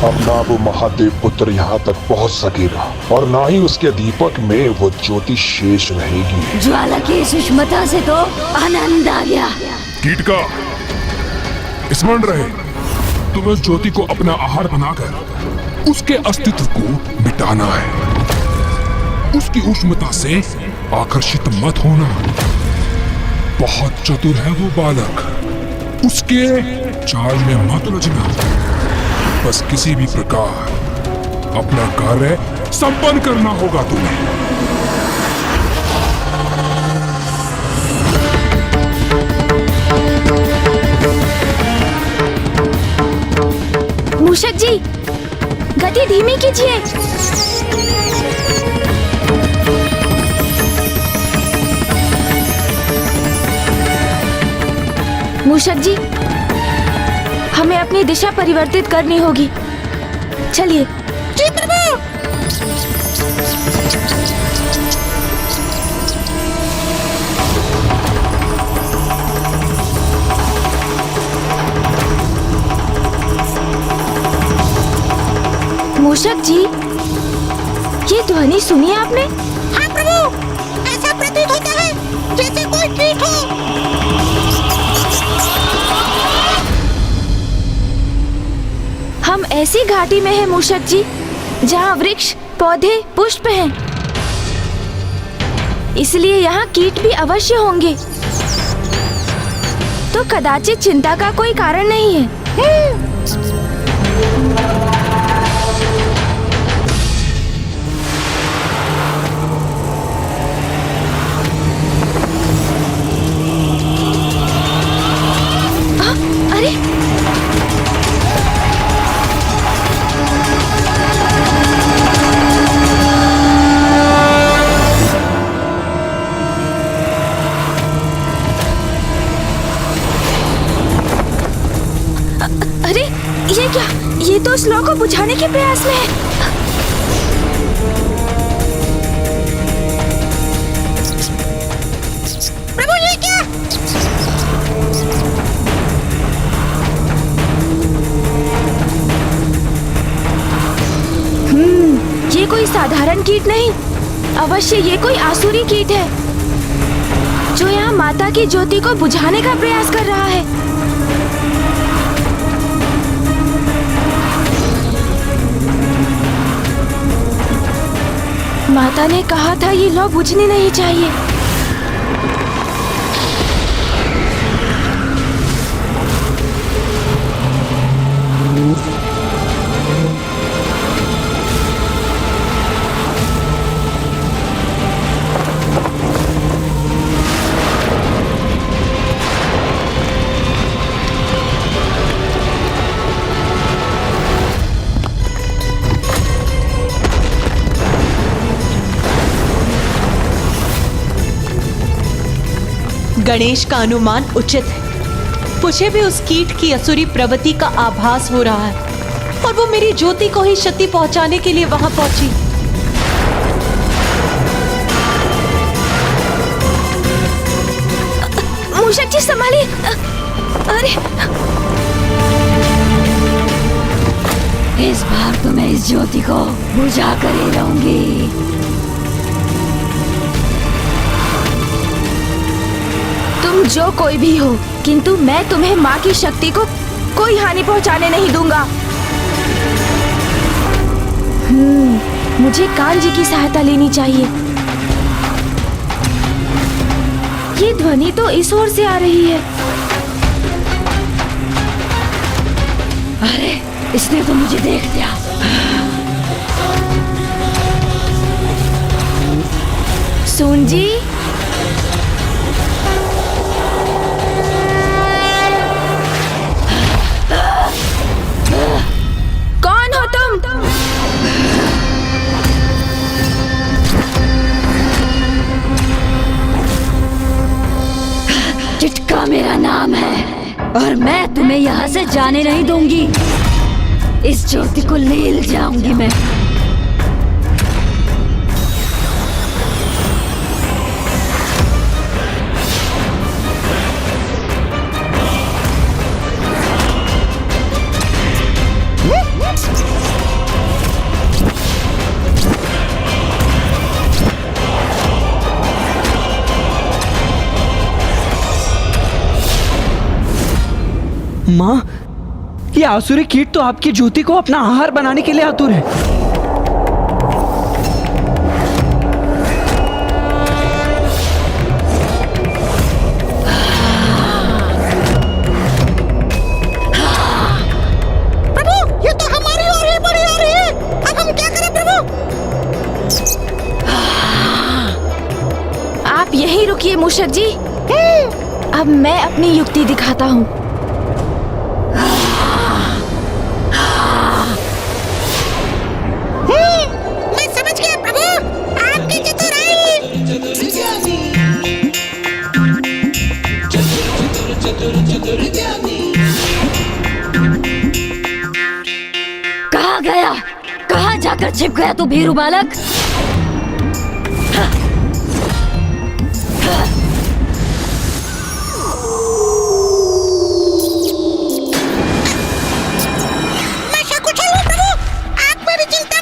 अब ना वो महादेव पुत्र यहाँ तक पहुँच सकेगा, और ना ही उसके दीपक में वो ज्योति शेष रहेगी। ज्वाला की सुष्मता से तो आनंद आ गया। कीटका, स्मरण रहे, तुम्हें उस ज्योति को अपना आहार बनाकर उसके अस्तित्व को मिटाना है। उसकी उष्णता से आकर्षित मत होना। बहुत चतुर है वो बालक, उसके चाल में मत उलझना। बस किसी भी प्रकार अपना कार्य संपन्न करना होगा तुम्हें। मूषक जी, गति धीमी कीजिए। मूषक जी, हमें अपनी दिशा परिवर्तित करनी होगी। चलिए। जी प्रभु। मूषक जी, ये ध्वनि सुनी आपने? हाँ प्रभु, ऐसा प्रतीत होता है जैसे कोई कीट हो। हम ऐसी घाटी में हैं मूषक जी, जहाँ वृक्ष, पौधे, पुष्प हैं। इसलिए यहाँ कीट भी अवश्य होंगे। तो कदाचित चिंता का कोई कारण नहीं है। अरे अरे ये क्या? ये तो स्लो को बुझाने के प्रयास में है। प्रभु ये क्या? ये कोई साधारण कीट नहीं, अवश्य ये कोई आसुरी कीट है, जो यहाँ माता की ज्योति को बुझाने का प्रयास कर रहा है। माता ने कहा था ये लौ बुझनी नहीं चाहिए। गणेश का अनुमान उचित है। मुझे भी उस कीट की असुरी प्रवृत्ति का आभास हो रहा है और वो मेरी ज्योति को ही क्षति पहुंचाने के लिए वहां पहुंची। मूषक जी संभालिए। अरे इस बार तो मैं इस ज्योति को बुझा कर ही रहूंगी। तुम जो कोई भी हो, किंतु मैं तुम्हें माँ की शक्ति को कोई हानि पहुंचाने नहीं दूंगा। मुझे कान जी की सहायता लेनी चाहिए। ये ध्वनि तो इस ओर से आ रही है। अरे इसने तो मुझे देख लिया। सुन जी, कौन हो तुम? चिटका मेरा नाम है और मैं तुम्हें यहाँ से जाने नहीं दूंगी। इस ज्योति को ले जाऊंगी मैं। माँ, ये आसुरी कीट तो आपकी ज्योति को अपना आहार बनाने के लिए आतुर है। प्रभु ये तो हमारी ओर ही बढ़ी आ रही है। अब हम क्या करें प्रभु? आप यहीं रुकिए मूषक जी। अब मैं अपनी युक्ति दिखाता हूँ। मैं समझ गया प्रभु, आपकी कहाँ गया? कहाँ जाकर छिप गया तू भीरू बालक? मैं सकुशल हूँ प्रभु, आप मेरी चिंता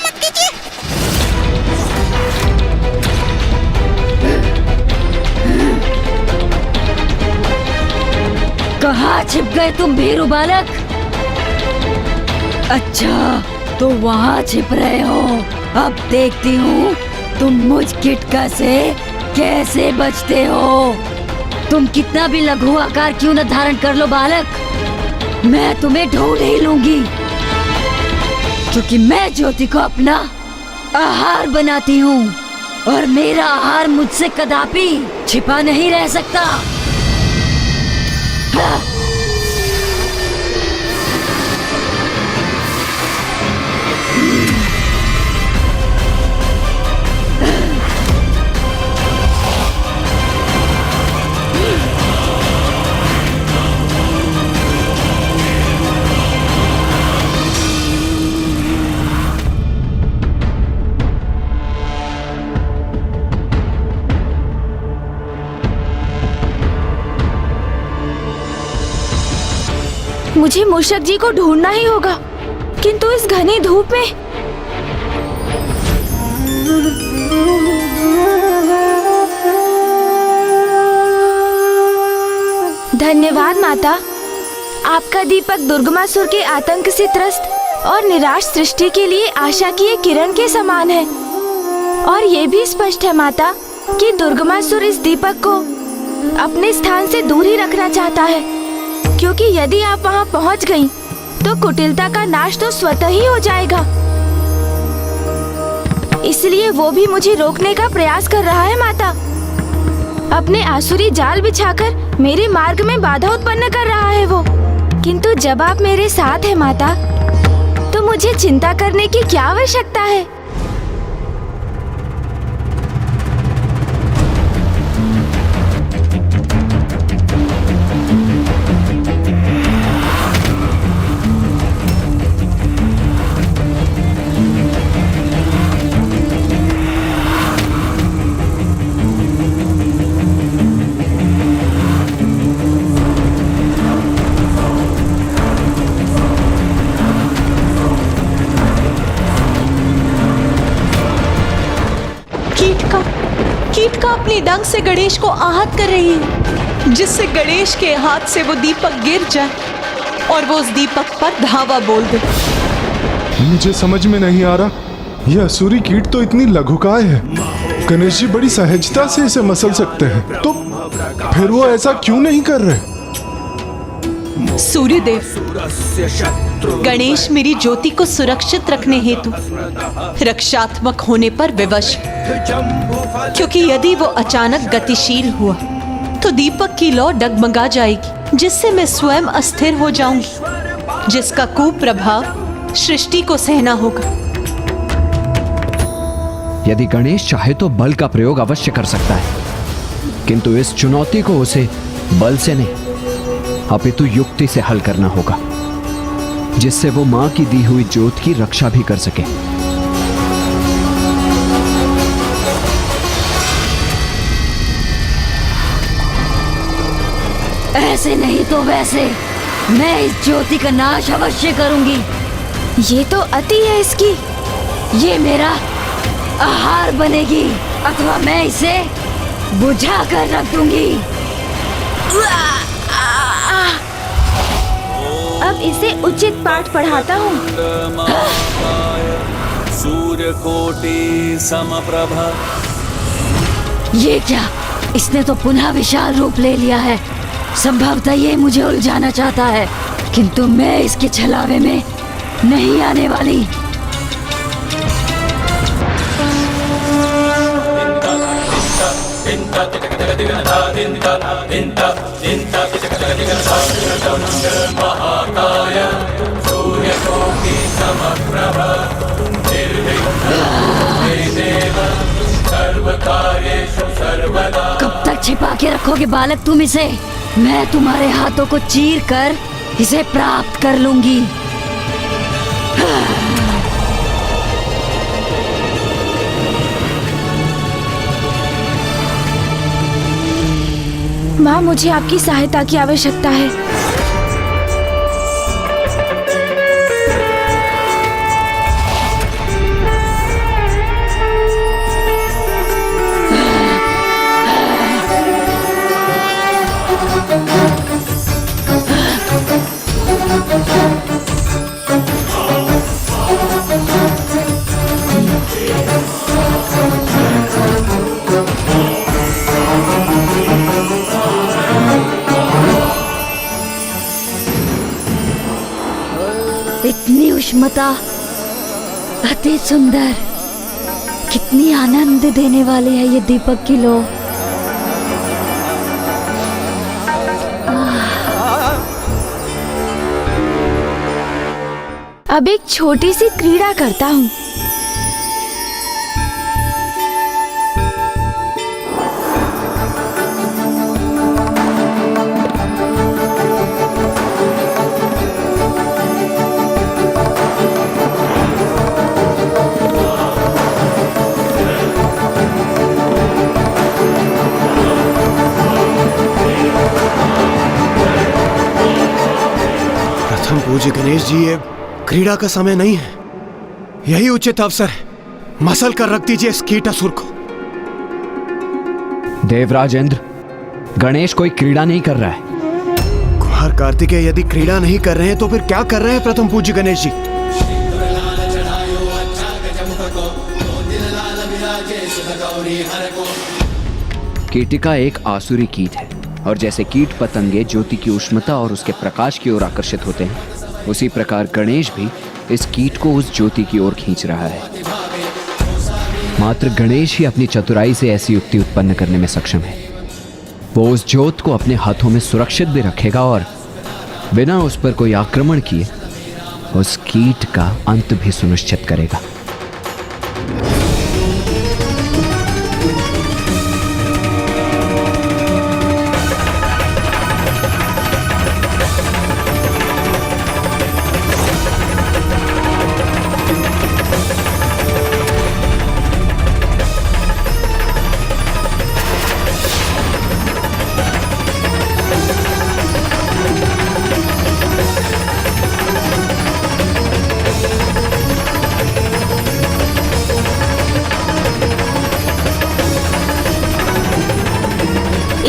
कहाँ छिप गए तुम भीरू बालक? अच्छा, तो वहाँ छिप रहे हो। अब देखती हूँ तुम मुझ किटका से कैसे बचते हो। तुम कितना भी लघु आकार क्यों न धारण कर लो बालक, मैं तुम्हें ढूंढ ही लूंगी, क्योंकि मैं ज्योति को अपना आहार बनाती हूँ और मेरा आहार मुझसे कदापि छिपा नहीं रह सकता। हाँ। मुझे मूषक जी को ढूंढना ही होगा, किंतु इस घनी धूप में। धन्यवाद माता। आपका दीपक दुर्गमासुर के आतंक से त्रस्त और निराश सृष्टि के लिए आशा की एक किरण के समान है। और ये भी स्पष्ट है माता कि दुर्गमासुर इस दीपक को अपने स्थान से दूर ही रखना चाहता है, क्योंकि यदि आप वहां पहुंच गईं, तो कुटिलता का नाश तो स्वतः ही हो जाएगा। इसलिए वो भी मुझे रोकने का प्रयास कर रहा है माता। अपने आसुरी जाल बिछाकर मेरे मार्ग में बाधा उत्पन्न कर रहा है वो। किंतु जब आप मेरे साथ हैं माता, तो मुझे चिंता करने की क्या आवश्यकता है। कीटका अपनी डंक से गणेश को आहत कर रही है, जिससे गणेश के हाथ से वो दीपक गिर जाए और वो उस दीपक पर धावा बोल दे। मुझे समझ में नहीं आ रहा, यह असुरी कीट तो इतनी लघुकाय है, गणेश जी बड़ी सहजता से इसे मसल सकते हैं, तो फिर वो ऐसा क्यों नहीं कर रहे? सूर्यदेव, गणेश मेरी ज्योति को सुरक्षित रखने हेतु रक्षात्मक होने पर विवश, क्योंकि यदि वो अचानक गतिशील हुआ तो दीपक की लौ डगमगा जाएगी, जिससे मैं स्वयं अस्थिर हो जाऊंगी, जिसका कुप्रभाव सृष्टि को सहना होगा। यदि गणेश चाहे तो बल का प्रयोग अवश्य कर सकता है, किंतु इस चुनौती को उसे बल से नहीं अपितु युक्ति से हल करना होगा, जिससे वो मां की दी हुई ज्योत की रक्षा भी कर सके। ऐसे नहीं तो वैसे मैं इस ज्योति का नाश अवश्य करूंगी। ये तो अति है इसकी। ये मेरा आहार बनेगी, अथवा मैं इसे बुझा कर रख दूंगी। अब इसे उचित पाठ पढ़ाता हूँ। सूर्यकोटि समप्रभा। ये क्या, इसने तो पुनः विशाल रूप ले लिया है। संभवतः ये मुझे उलझाना चाहता है, किंतु मैं इसके छलावे में नहीं आने वाली। कब तक छिपा के रखोगे बालक तुम इसे? मैं तुम्हारे हाथों को चीर कर इसे प्राप्त कर लूंगी। माँ, मुझे आपकी सहायता की आवश्यकता है। उष्मता अति सुंदर, कितनी आनंद देने वाली है ये दीपक की लो। अब एक छोटी सी क्रीड़ा करता हूँ। प्रथम पूज्य गणेश जी, ये क्रीड़ा का समय नहीं है, यही उचित अवसर है। मसल कर रख दीजिए इस कीटासुर को। देवराज इंद्र, गणेश कोई क्रीड़ा नहीं कर रहा है। कुमार कार्तिकेय यदि क्रीड़ा नहीं कर रहे हैं तो फिर क्या कर रहे हैं प्रथम पूज्य गणेश जी? कीटिका एक आसुरी कीट है और जैसे कीट पतंगे ज्योति की उष्णता और उसके प्रकाश की ओर आकर्षित होते हैं, उसी प्रकार गणेश भी इस कीट को उस ज्योति की ओर खींच रहा है। मात्र गणेश ही अपनी चतुराई से ऐसी युक्ति उत्पन्न करने में सक्षम है। वो उस ज्योत को अपने हाथों में सुरक्षित भी रखेगा और बिना उस पर कोई आक्रमण किए उस कीट का अंत भी सुनिश्चित करेगा।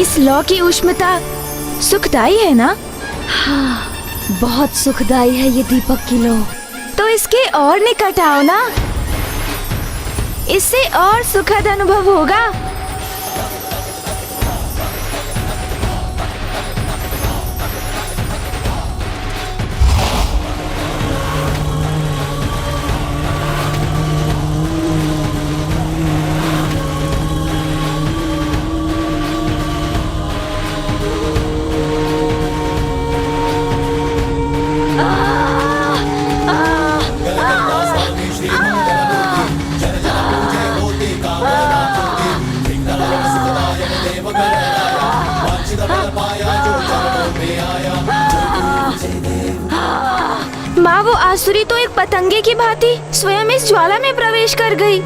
इस लौ की उष्णता सुखदाई है ना? हाँ, बहुत सुखदाई है ये दीपक की लो। तो इसके और निकट आओ ना, इससे और सुखद अनुभव होगा। माँ, वो आसुरी तो एक पतंगे की भांति स्वयं इस ज्वाला में प्रवेश कर गई।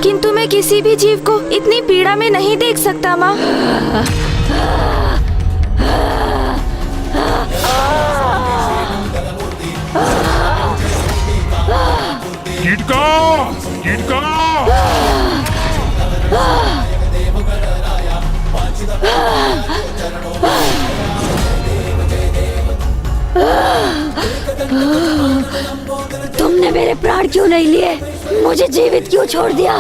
किंतु मैं किसी भी जीव को इतनी पीड़ा में नहीं देख सकता माँ। कीटका, कीटका। तुमने मेरे प्राण क्यों नहीं लिए? मुझे जीवित क्यों छोड़ दिया?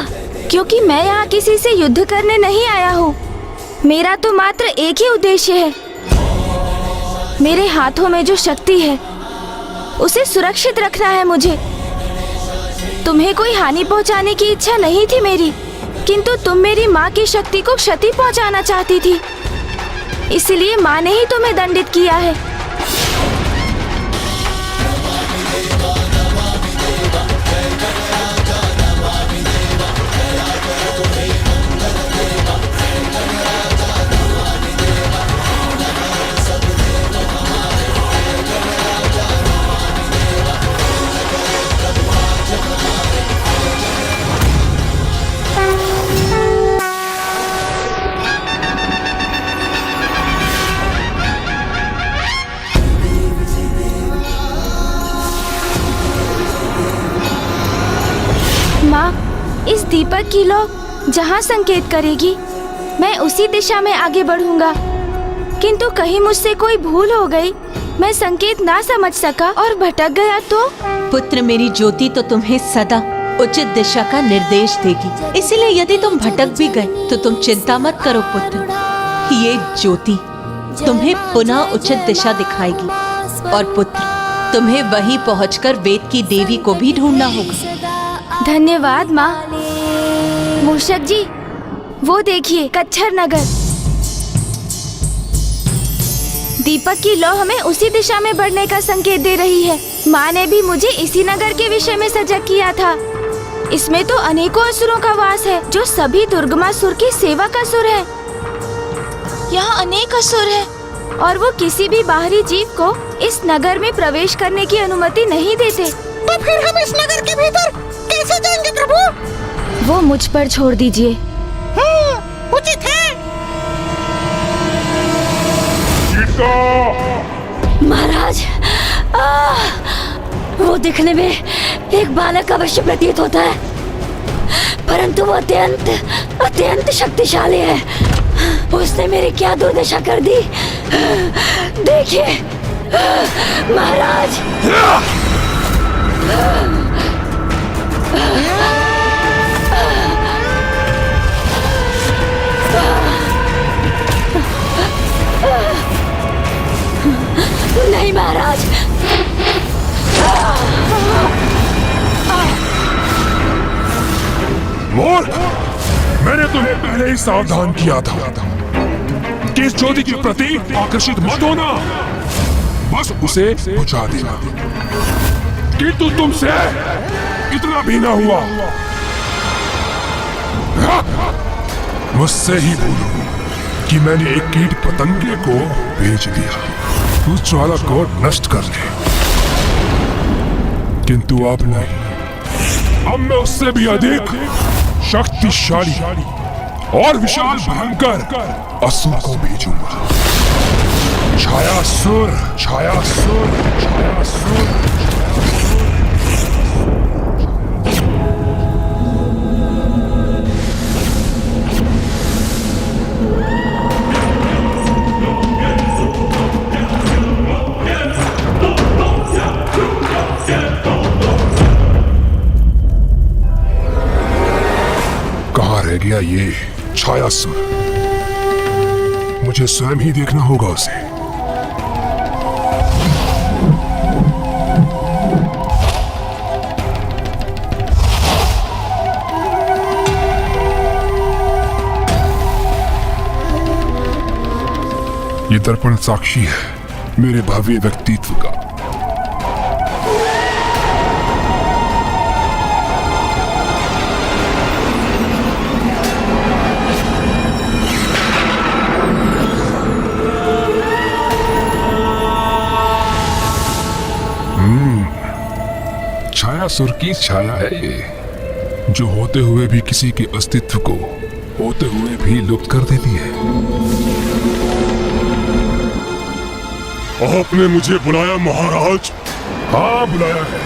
क्योंकि मैं यहाँ किसी से युद्ध करने नहीं आया हूँ। मेरा तो मात्र एक ही उद्देश्य है। मेरे हाथों में जो शक्ति है उसे सुरक्षित रखना है मुझे। तुम्हें कोई हानि पहुँचाने की इच्छा नहीं थी मेरी, किंतु तुम मेरी माँ की शक्ति को क्षति पहुँचाना चाहती थी, इसलिए माँ ने ही तुम्हें दंडित किया है। माँ, इस दीपक की लौ जहाँ संकेत करेगी मैं उसी दिशा में आगे बढ़ूंगा, किंतु कहीं मुझसे कोई भूल हो गई, मैं संकेत ना समझ सका और भटक गया तो? पुत्र, मेरी ज्योति तो तुम्हें सदा उचित दिशा का निर्देश देगी, इसलिए यदि तुम भटक भी गए तो तुम चिंता मत करो पुत्र। ये ज्योति तुम्हें पुनः उचित दिशा दिखाएगी। और पुत्र, तुम्हें वहीं पहुंचकर वेद की देवी को भी ढूंढना होगा। धन्यवाद माँ। मूषक जी, वो देखिए कच्छर नगर। दीपक की लौ हमें उसी दिशा में बढ़ने का संकेत दे रही है। माँ ने भी मुझे इसी नगर के विषय में सजग किया था। इसमें तो अनेकों असुरों का वास है, जो सभी दुर्गमासुर की सेवा का असुर है। यहाँ अनेक असुर है और वो किसी भी बाहरी जीव को इस नगर में प्रवेश करने की अनुमति नहीं देते। तो फिर हम इस नगर के भीतर कैसे जाएंगे प्रभु? वो मुझ पर छोड़ दीजिए। उचित है। महाराज, वो दिखने में एक बालक अवश्य प्रतीत होता है, परंतु वो अत्यंत शक्तिशाली है। उसने मेरी क्या दुर्दशा कर दी, देखिए महाराज। नहीं महाराज। मोर, मैंने तुम्हें पहले ही सावधान किया था कि इस ज्योति के प्रति आकर्षित मत होना, बस उसे बुझा देना। किंतु तुमसे इतना भी ना हुआ। मुझसे ही भूलो कि मैंने एक कीट पतंगे को भेज दिया उस ज्वाला को नष्ट करने, किंतु अब नहीं। अब मैं उससे भी अधिक शक्तिशाली और विशाल भयंकर असुर को भेजूंगा। छायासुर, छायासुर, छायासुर। कहाँ रह गया ये छायासुर? मुझे स्वयं ही देखना होगा उसे। ये दर्पण साक्षी है मेरे भव्य व्यक्तित्व का। छायासुर की छाया है ये, जो होते हुए भी किसी के अस्तित्व को होते हुए भी लुप्त कर देती है। आपने मुझे बुलाया महाराज? हाँ बुलाया है,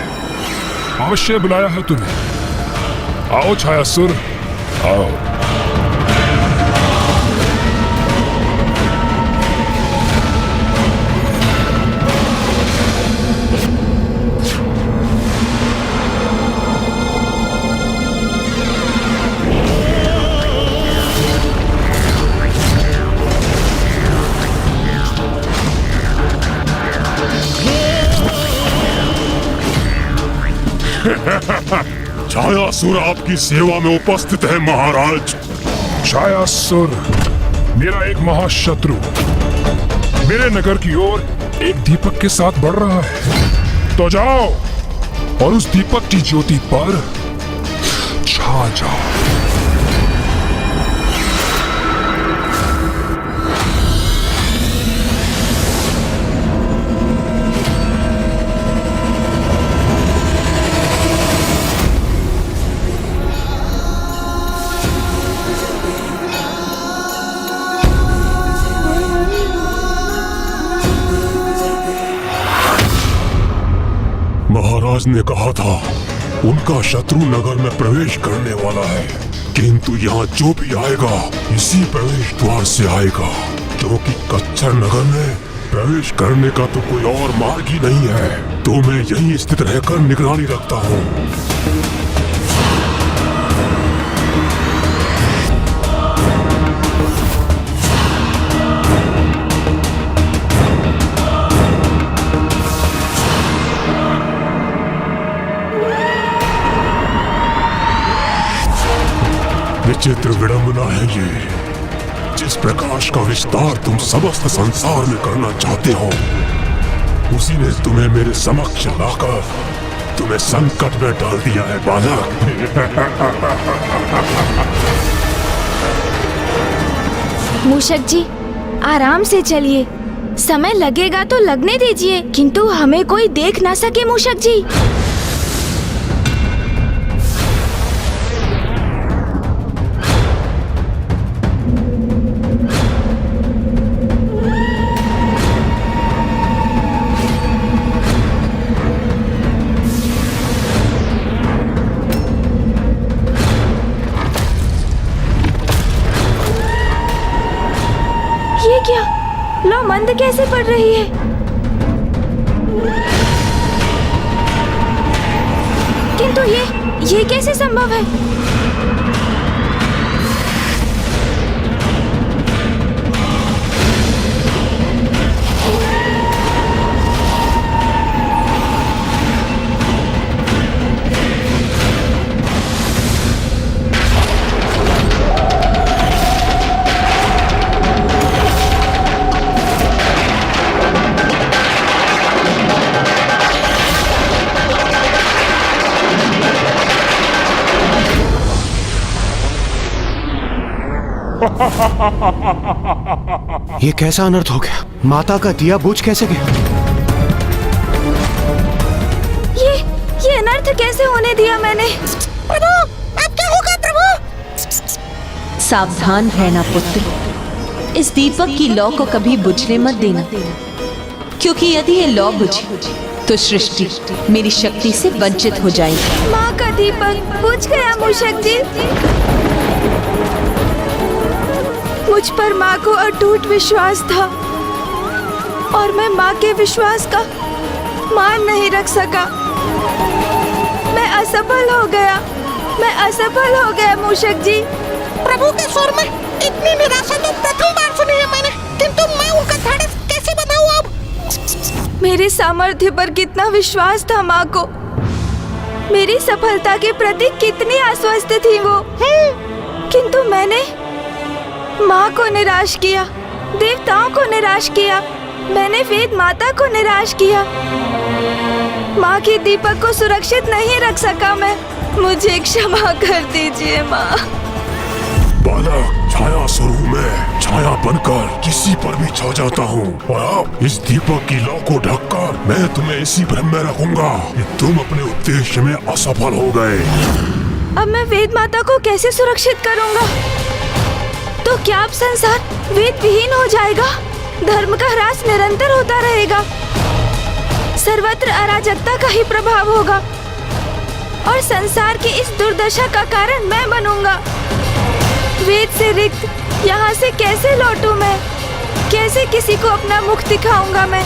अवश्य बुलाया है तुम्हें। आओ छायासुर, आओ। छायासुर आपकी सेवा में उपस्थित है महाराज। छायासुर मेरा एक महाशत्रु मेरे नगर की ओर एक दीपक के साथ बढ़ रहा है, तो जाओ और उस दीपक की ज्योति पर छा जाओ। महाराज ने कहा था उनका शत्रु नगर में प्रवेश करने वाला है, किंतु यहाँ जो भी आएगा इसी प्रवेश द्वार से आएगा, क्योंकि कच्छर नगर में प्रवेश करने का तो कोई और मार्ग ही नहीं है। तो मैं यहीं स्थित रहकर निगरानी रखता हूँ। विचित्र विडंबना है ये। जिस प्रकाश का विस्तार तुम समस्त संसार में करना चाहते हो, उसी ने तुम्हें मेरे समक्ष लाकर तुम्हें संकट में डाल दिया है बालक। मूषक जी, आराम से चलिए। समय लगेगा तो लगने दीजिए, किंतु हमें कोई देख ना सके मूषक जी। ये क्या? लो मंद कैसे पड़ रही है? किंतु ये कैसे संभव है? ये कैसा अनर्थ हो गया? माता का दिया बुझ कैसे गया? ये अनर्थ कैसे होने दिया मैंने? प्रभु, अब क्या होगा प्रभु? सावधान रहना पुत्र, इस दीपक की लौ को कभी बुझने मत देना, क्योंकि यदि ये लौ बुझी तो सृष्टि मेरी शक्ति से वंचित हो जाएगी। माँ का दीपक बुझ गया मूषक जी। मुझ पर माँ को अटूट विश्वास था और मैं माँ के विश्वास का मान नहीं रख सका। मैं असफल हो गया मूषक जी। प्रभु के स्वर में इतनी निराशा तो प्रथम बार सुनी है मैंने, किंतु मैं उनका ढाढ़स कैसे बनाऊं अब? मेरे सामर्थ्य पर कितना विश्वास था माँ को, मेरी सफलता के प्रति कितनी आश्वस्त थी वो, किंतु मैंने माँ को निराश किया, देवताओं को निराश किया, मैंने वेद माता को निराश किया। माँ के दीपक को सुरक्षित नहीं रख सका मैं। मुझे क्षमा कर दीजिए माँ। बालक, छाया स्वरूप में छाया बनकर किसी पर भी छा जाता हूँ, और अब इस दीपक की लौ को ढककर मैं तुम्हें इसी भ्रम में रखूंगा कि तुम अपने उद्देश्य में असफल हो गए। अब मैं वेद माता को कैसे सुरक्षित करूँगा? तो क्या अब संसार वेद विहीन हो जाएगा? धर्म का ह्रास निरंतर होता रहेगा, सर्वत्र अराजकता का ही प्रभाव होगा और संसार की इस दुर्दशा का कारण मैं बनूंगा। वेद से रिक्त यहाँ से कैसे लौटूं मैं? कैसे किसी को अपना मुख दिखाऊंगा मैं?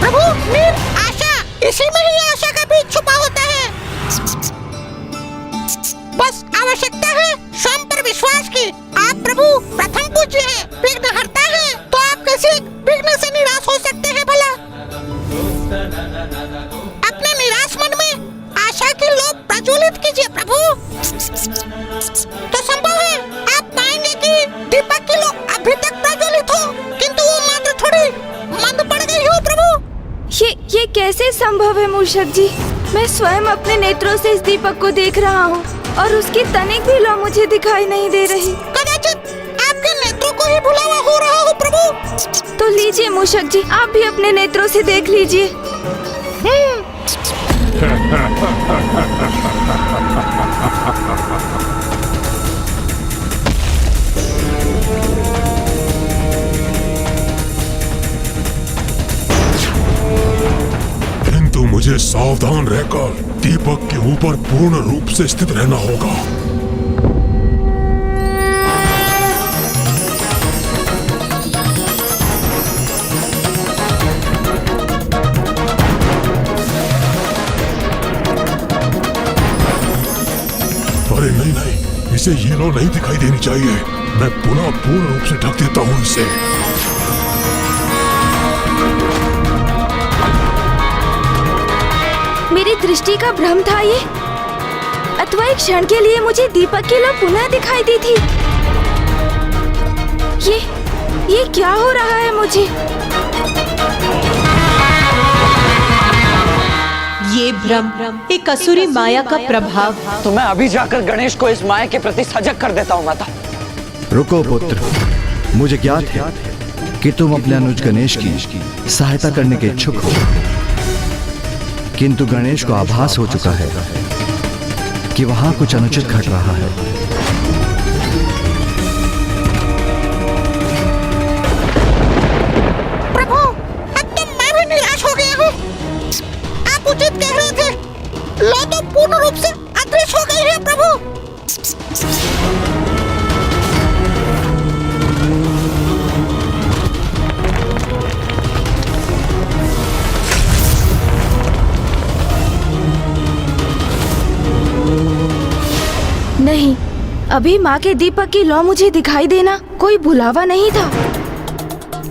प्रभु, नीर आशा, इसी में ही आशा का बीज छुपा होता है। बस आवश्यकता है स्वयं पर विश्वास की। आप प्रभु प्रथम पूज्य हैं, विघ्नहर्ता हैं, तो आप कैसे विघ्न से निराश हो सकते हैं भला? अपने निराश मन में आशा की लौ प्रज्वलित कीजिए प्रभु, तो संभव है आप पाएंगे कि दीपक की लौ अभी तक प्रज्वलित हो, किंतु वो मात्र थोड़ी मंद पड़ गई हो प्रभु। ये कैसे संभव है मूषक जी? मैं स्वयं अपने नेत्रों से इस दीपक को देख रहा हूँ और उसकी तनिक भी लौ मुझे दिखाई नहीं दे रही। कदाचित आपके नेत्रों को ही भुलावा हो रहा हो प्रभु। तो लीजिए मूषक जी, आप भी अपने नेत्रों से देख लीजिए। किंतु मुझे सावधान रहकर दीपक के ऊपर पूर्ण रूप से स्थित रहना होगा। अरे नहीं, इसे ये लौ नहीं दिखाई देनी चाहिए। मैं पुनः पूर्ण रूप से ढक देता हूँ इसे। मेरी दृष्टि का भ्रम था ये। अथवा एक क्षण के लिए मुझे दीपक की लौ पुनः दिखाई दी थी। ये क्या हो रहा है मुझे? ये भ्रम एक असुरी माया का प्रभाव। तो मैं अभी जाकर गणेश को इस माया के प्रति सजग कर देता हूँ माता। रुको पुत्र, मुझे ज्ञात है कि तुम अपने अनुज गणेश की सहायता करने के इच्छुक हो, किंतु गणेश को आभास हो चुका है कि वहां कुछ अनुचित घट रहा है। प्रभु, अब तो मैं भी निराश हो गया हूँ। आप उचित कह रहे थे, लौ तो पूर्ण रूप से अदृश्य हो गई है प्रभु। नहीं, अभी माँ के दीपक की लौ मुझे दिखाई देना कोई भुलावा नहीं था,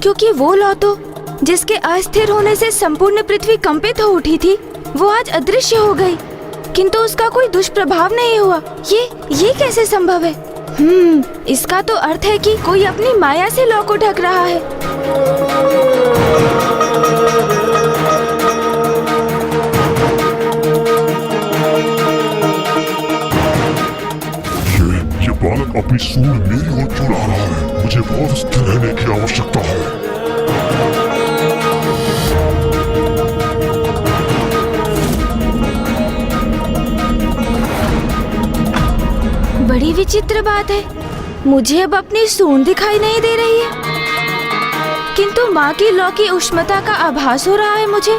क्योंकि वो लौ तो जिसके अस्थिर होने से संपूर्ण पृथ्वी कंपित हो उठी थी, वो आज अदृश्य हो गई, किंतु उसका कोई दुष्प्रभाव नहीं हुआ। ये कैसे संभव है? इसका तो अर्थ है कि कोई अपनी माया से लौ को ढक रहा है। बालक अपनी सूंड मेरी ओर क्यों ला रहा है? मुझे बहुत स्थिर रहने की आवश्यकता है। बड़ी विचित्र बात है, मुझे अब अपनी सूंड दिखाई नहीं दे रही है, किंतु माँ की लौ की उष्णता का आभास हो रहा है मुझे।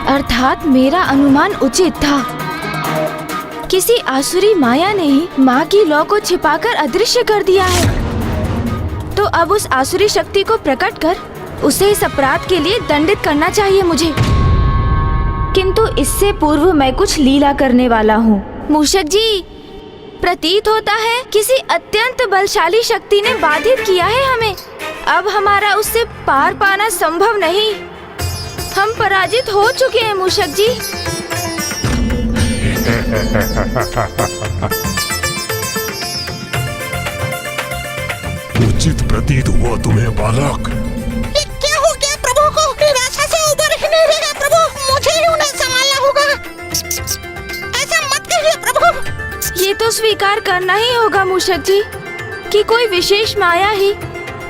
अर्थात मेरा अनुमान उचित था। किसी आसुरी माया ने ही माँ की लौ को छिपाकर अदृश्य कर दिया है। तो अब उस आसुरी शक्ति को प्रकट कर उसे इस अपराध के लिए दंडित करना चाहिए मुझे। किंतु इससे पूर्व मैं कुछ लीला करने वाला हूँ। मूषक जी, प्रतीत होता है किसी अत्यंत बलशाली शक्ति ने बाधित किया है हमें। अब हमारा उससे पार पाना संभव नहीं। हम पराजित हो चुके हैं मूषक जी। उचित प्रतीत हुआ तुम्हें बालक। ये क्या हो गया प्रभु को? निराशा से उबर ही नहीं रहेगा प्रभु। मुझे ही उन्हें संभालना होगा। ऐसा मत कहिए प्रभु। ये तो स्वीकार करना ही होगा मूषक जी कि कोई विशेष माया ही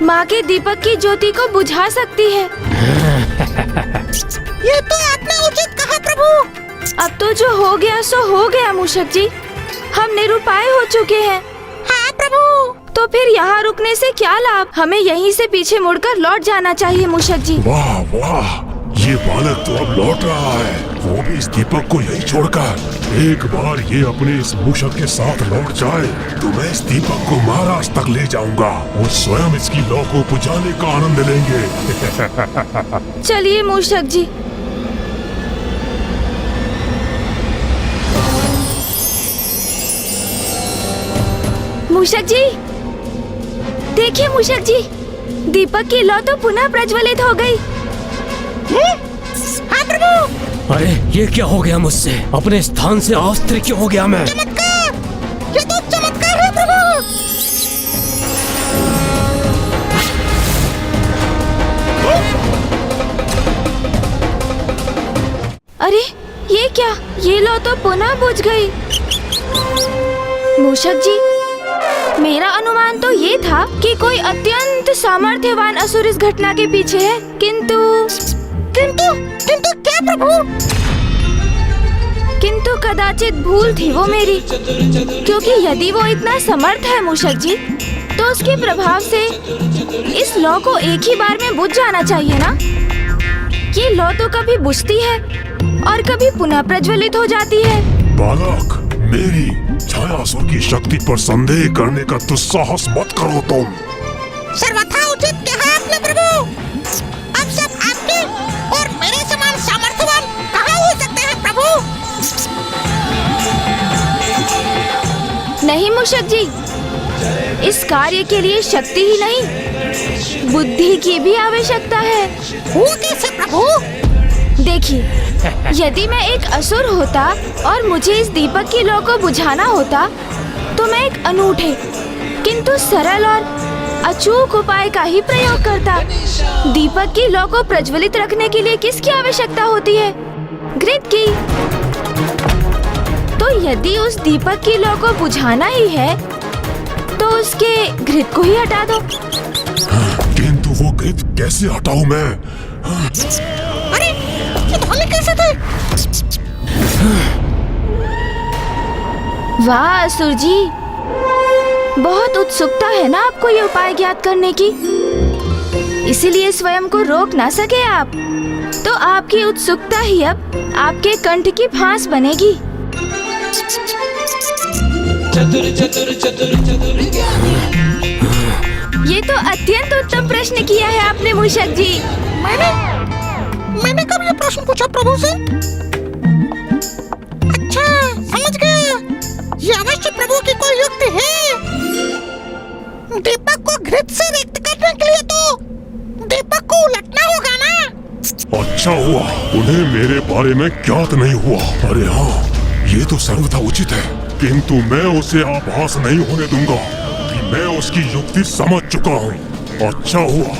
माँ के दीपक की ज्योति को बुझा सकती है। ये तो आपने उचित कहा प्रभु। अब तो जो हो गया सो हो गया मूषक जी। हम निरुपाय हो चुके हैं। हाँ प्रभु। तो फिर यहाँ रुकने से क्या लाभ? हमें यहीं से पीछे मुड़कर लौट जाना चाहिए मूषक जी। वाह वाह, ये बालक तो अब लौट रहा है, वो भी इस दीपक को यहीं छोड़कर। एक बार ये अपने इस मूषक के साथ लौट जाए तो मैं इस दीपक को महाराज तक ले जाऊंगा। वो स्वयं इसकी लौ को बुझाने का आनंद लेंगे। चलिए मूषक जी। मूषक जी, देखिए मूषक जी, दीपक की लौ तो पुनः प्रज्वलित हो गई। हाँ प्रभु। अरे ये क्या हो गया मुझसे? अपने स्थान से अस्थिर क्यों हो गया मैं? चमत्कार! ये तो चमत्कार है प्रभु। अरे ये क्या? ये लौ तो पुनः बुझ गई। मूषक जी, मेरा अनुमान तो ये था कि कोई अत्यंत सामर्थ्यवान असुर इस घटना के पीछे है, किंतु क्या प्रभु? किंतु कदाचित भूल थी वो मेरी, क्योंकि यदि वो इतना समर्थ है मूषक जी, तो उसके प्रभाव से इस लौ को एक ही बार में बुझ जाना चाहिए ना। ये लौ तो कभी बुझती है और कभी पुनः प्रज्वलित हो जाती है। बालक, मेरी छायासुर की शक्ति पर संदेह करने का दुस्साहस मत करो तुम। सर्वथा उचित कहा आपने प्रभु। अब सब आपके और मेरे समान सामर्थ्यवान कहाँ हो सकते हैं प्रभु? नहीं मूषक जी, इस कार्य के लिए शक्ति ही नहीं, बुद्धि की भी आवश्यकता है। वो कैसे प्रभु? देखिए, यदि मैं एक असुर होता और मुझे इस दीपक की लौ को बुझाना होता तो मैं एक अनूठे किंतु सरल और अचूक उपाय का ही प्रयोग करता। दीपक की लौ को प्रज्वलित रखने के लिए किसकी आवश्यकता होती है? घृत की। तो यदि उस दीपक की लौ को बुझाना ही है तो उसके घृत को ही हटा दो। किंतु वो घृत कैसे हटाऊं मैं? अरे ये धोले कैसे थे? वाह असुर जी, बहुत उत्सुकता है ना आपको ये उपाय ज्ञात करने की, इसीलिए स्वयं को रोक ना सके आप। तो आपकी उत्सुकता ही अब आपके कंठ की फांस बनेगी। चतुर चतुर चतुर चतुर ये तो अत्यंत उत्तम प्रश्न किया है आपने मूषक जी। मैंने कब ये प्रश्न पूछा प्रभु से? अच्छा समझ गया, ये अवश्य प्रभु की कोई युक्ति है। दीपक को घृत से रिक्त करने के लिए तो दीपक को उलटना होगा ना। अच्छा हुआ उन्हें मेरे बारे में ज्ञात नहीं हुआ। अरे हाँ, ये तो सर्वथा उचित है, किंतु मैं उसे आभास नहीं होने दूंगा कि मैं उसकी युक्ति समझ चुका हूँ। अच्छा हुआ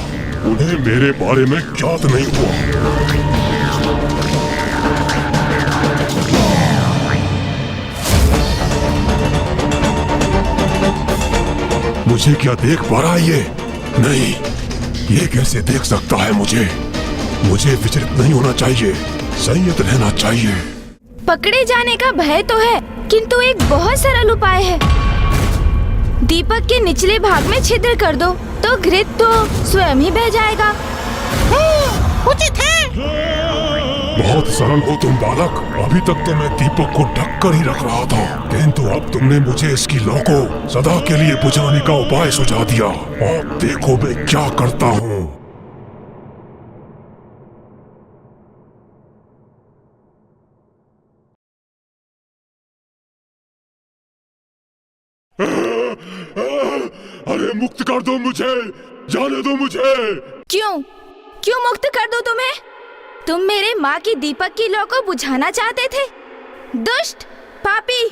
उन्हें मेरे बारे में ज्ञात नहीं हुआ। मुझे क्या देख पा रहा है ये? नहीं, ये कैसे देख सकता है मुझे? मुझे विचलित नहीं होना चाहिए, संयत रहना चाहिए। पकड़े जाने का भय तो है, किंतु एक बहुत सरल उपाय है। दीपक के निचले भाग में छिद्र कर दो तो घृत तो स्वयं ही बह जाएगा। उचित है। बहुत सरल हो तुम बालक। अभी तक तो मैं दीपक को ढक कर ही रख रहा था, किंतु अब तुमने मुझे इसकी लौ को सदा के लिए बुझाने का उपाय सुझा दिया। अब देखो मैं क्या करता हूँ। अरे मुक्त कर दो मुझे, जाने दो मुझे। क्यों मुक्त कर दो तुम्हें? तुम मेरे माँ की दीपक की लौ को बुझाना चाहते थे, दुष्ट पापी।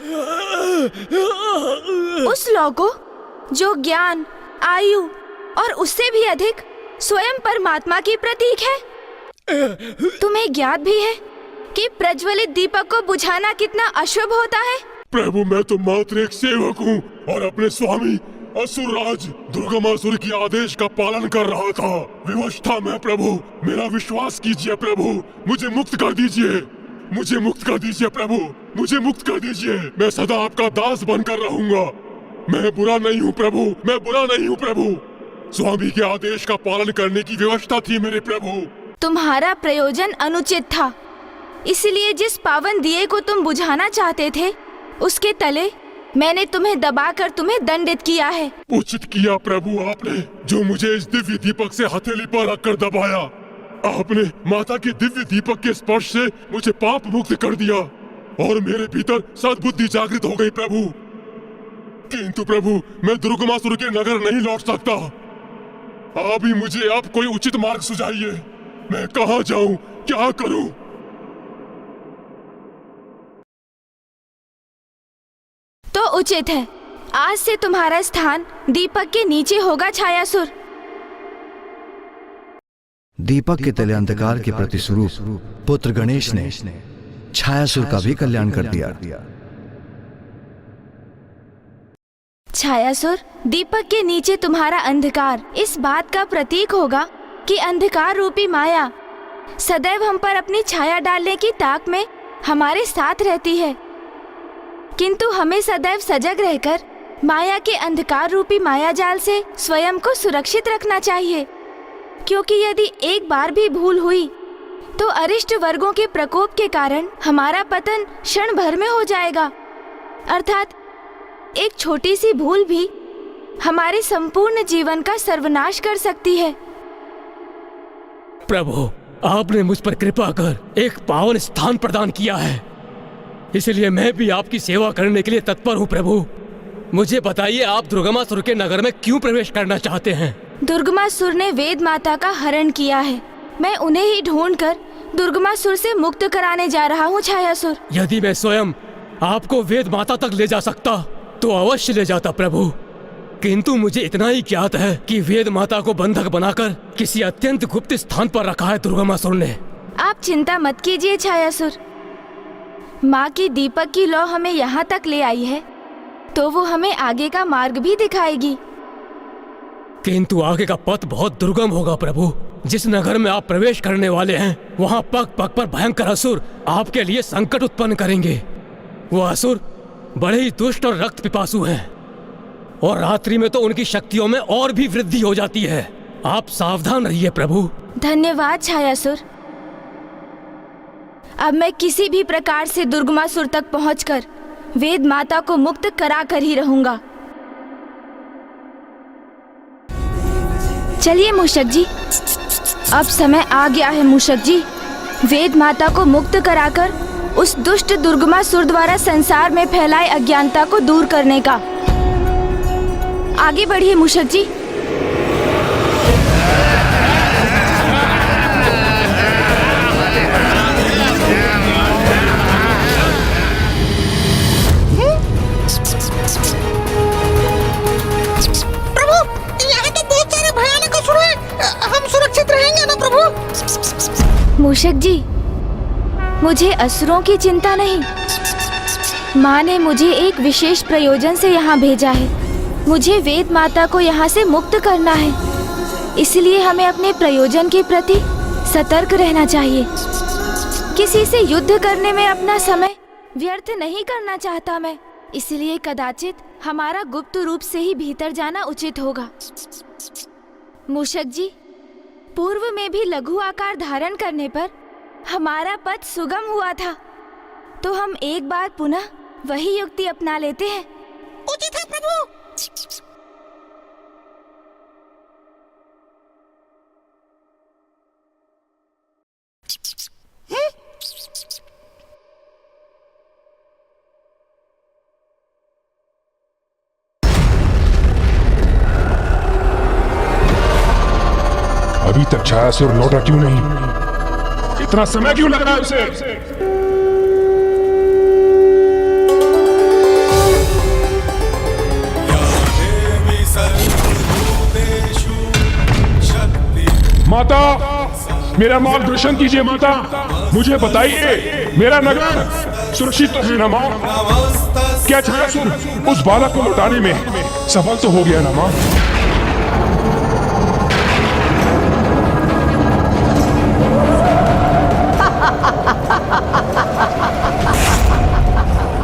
उस लौ को जो ज्ञान, आयु और उससे भी अधिक स्वयं परमात्मा की प्रतीक है। तुम्हें ज्ञात भी है कि प्रज्वलित दीपक को बुझाना कितना अशुभ होता है। प्रभु मैं तो मात्र एक सेवक हूँ और अपने स्वामी असुरराज दुर्गमासुर की आदेश का पालन कर रहा था। विवश था मैं प्रभु, मेरा विश्वास कीजिए प्रभु, मुझे मुक्त कर दीजिए, मुझे मुक्त कर दीजिए प्रभु, मुझे मुक्त कर दीजिए। मैं सदा आपका दास बनकर रहूंगा। मैं बुरा नहीं हूँ प्रभु, मैं बुरा नहीं हूँ प्रभु। स्वामी के आदेश का पालन करने की व्यवस्था थी मेरे प्रभु। तुम्हारा प्रयोजन अनुचित था, इसलिए जिस पावन दिए को तुम बुझाना चाहते थे उसके तले मैंने तुम्हें दबाकर तुम्हें दंडित किया है। उचित किया प्रभु आपने, जो मुझे इस दिव्य दीपक से हथेली पर रखकर दबाया। आपने माता के दिव्य दीपक के स्पर्श से मुझे पाप मुक्त कर दिया और मेरे भीतर सद्बुद्धि जागृत हो गई प्रभु। किंतु प्रभु मैं दुर्गमासुर के नगर नहीं लौट सकता। आप ही मुझे आप कोई उचित मार्ग सुझाइए। मैं कहाँ जाऊँ, क्या करूँ? तो उचित है, आज से तुम्हारा स्थान दीपक के नीचे होगा छायासुर। दीपक के तले अंधकार के प्रतिस्वरूप पुत्र गणेश ने छायासुर का भी कल्याण कर दिया। छायासुर, दीपक के नीचे तुम्हारा अंधकार इस बात का प्रतीक होगा कि अंधकार रूपी माया सदैव हम पर अपनी छाया डालने की ताक में हमारे साथ रहती है, किंतु हमें सदैव सजग रहकर माया के अंधकार रूपी माया जाल से स्वयं को सुरक्षित रखना चाहिए, क्योंकि यदि एक बार भी भूल हुई तो अरिष्ट वर्गों के प्रकोप के कारण हमारा पतन क्षण भर में हो जाएगा। अर्थात एक छोटी सी भूल भी हमारे संपूर्ण जीवन का सर्वनाश कर सकती है। प्रभु, आपने मुझ पर कृपा कर एक पावन स्थान प्रदान किया है, इसलिए मैं भी आपकी सेवा करने के लिए तत्पर हूँ। प्रभु, मुझे बताइए, आप दुर्गमासुर के नगर में क्यों प्रवेश करना चाहते हैं? दुर्गमासुर ने वेद माता का हरण किया है। मैं उन्हें ही ढूंढकर दुर्गमासुर से मुक्त कराने जा रहा हूँ छायासुर। यदि मैं स्वयं आपको वेद माता तक ले जा सकता तो अवश्य ले जाता प्रभु, किंतु मुझे इतना ही ज्ञात है कि वेद माता को बंधक बनाकर किसी अत्यंत गुप्त स्थान पर रखा है दुर्गमासुर ने। आप चिंता मत कीजिए छायासुर, माँ की दीपक की लौ हमें यहाँ तक ले आई है तो वो हमें आगे का मार्ग भी दिखाएगी। किंतु आगे का पथ बहुत दुर्गम होगा प्रभु। जिस नगर में आप प्रवेश करने वाले हैं वहाँ पग पग पर भयंकर असुर आपके लिए संकट उत्पन्न करेंगे। वो असुर बड़े ही दुष्ट और रक्त पिपासु हैं और रात्रि में तो उनकी शक्तियों में और भी वृद्धि हो जाती है। आप सावधान रहिए प्रभु। धन्यवाद छायासुर। अब मैं किसी भी प्रकार से दुर्गमासुर तक पहुंचकर वेद माता को मुक्त करा कर ही रहूंगा। चलिए मूषक जी, अब समय आ गया है मूषक जी, वेद माता को मुक्त कराकर उस दुष्ट दुर्गमासुर द्वारा संसार में फैलाए अज्ञानता को दूर करने का। आगे बढ़िए मूषक जी। मूषक जी, मुझे असुरों की चिंता नहीं, माँ ने मुझे एक विशेष प्रयोजन से यहाँ भेजा है। मुझे वेद माता को यहाँ से मुक्त करना है, इसलिए हमें अपने प्रयोजन के प्रति सतर्क रहना चाहिए। किसी से युद्ध करने में अपना समय व्यर्थ नहीं करना चाहता मैं, इसलिए कदाचित हमारा गुप्त रूप से ही भीतर जाना उचित होगा। मूषक जी, पूर्व में भी लघु आकार धारण करने पर हमारा पथ सुगम हुआ था, तो हम एक बार पुनः वही युक्ति अपना लेते हैं। उचित है प्रभु। अभी तक छायासुर लौटा क्यों नहीं? इतना समय क्यों लग रहा है उसे? माता, मेरा मार्गदर्शन कीजिए माता, मुझे बताइए मेरा नगर सुरक्षित तो है ना माँ? क्या छायासुर उस बालक को लौटाने में सफल तो हो गया ना माँ?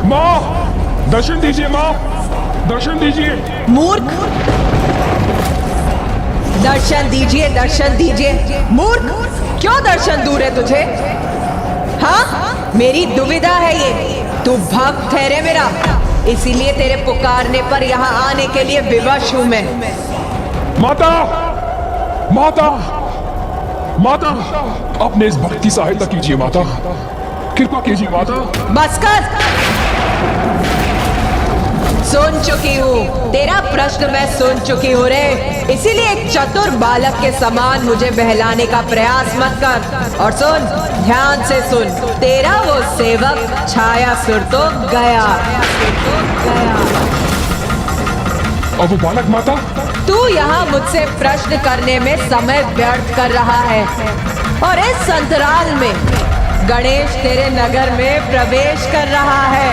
माँ, दर्शन दीजिए माँ, दर्शन दीजिए। मूर्ख, दर्शन दीजिए, दर्शन दीजिए। मूर्ख, क्यों दर्शन दूर है तुझे? हाँ, मेरी दुविधा है ये। तू भक्त ठहरे मेरा, इसीलिए तेरे पुकारने पर यहाँ आने के लिए विवश हूँ मैं। माता, माता, माता, अपने इस भक्त की सहायता कीजिए माता, कृपा कीजिए माता। बस कर, सुन चुकी हूँ तेरा प्रश्न, मैं सुन चुकी हूँ रे। इसीलिए एक चतुर बालक के समान मुझे बहलाने का प्रयास मत कर। और सुन, ध्यान से सुन, तेरा वो सेवक छायासुर तो गया। और वो बालक माता? तू यहाँ मुझसे प्रश्न करने में समय व्यर्थ कर रहा है और इस अंतराल में गणेश तेरे नगर में प्रवेश कर रहा है।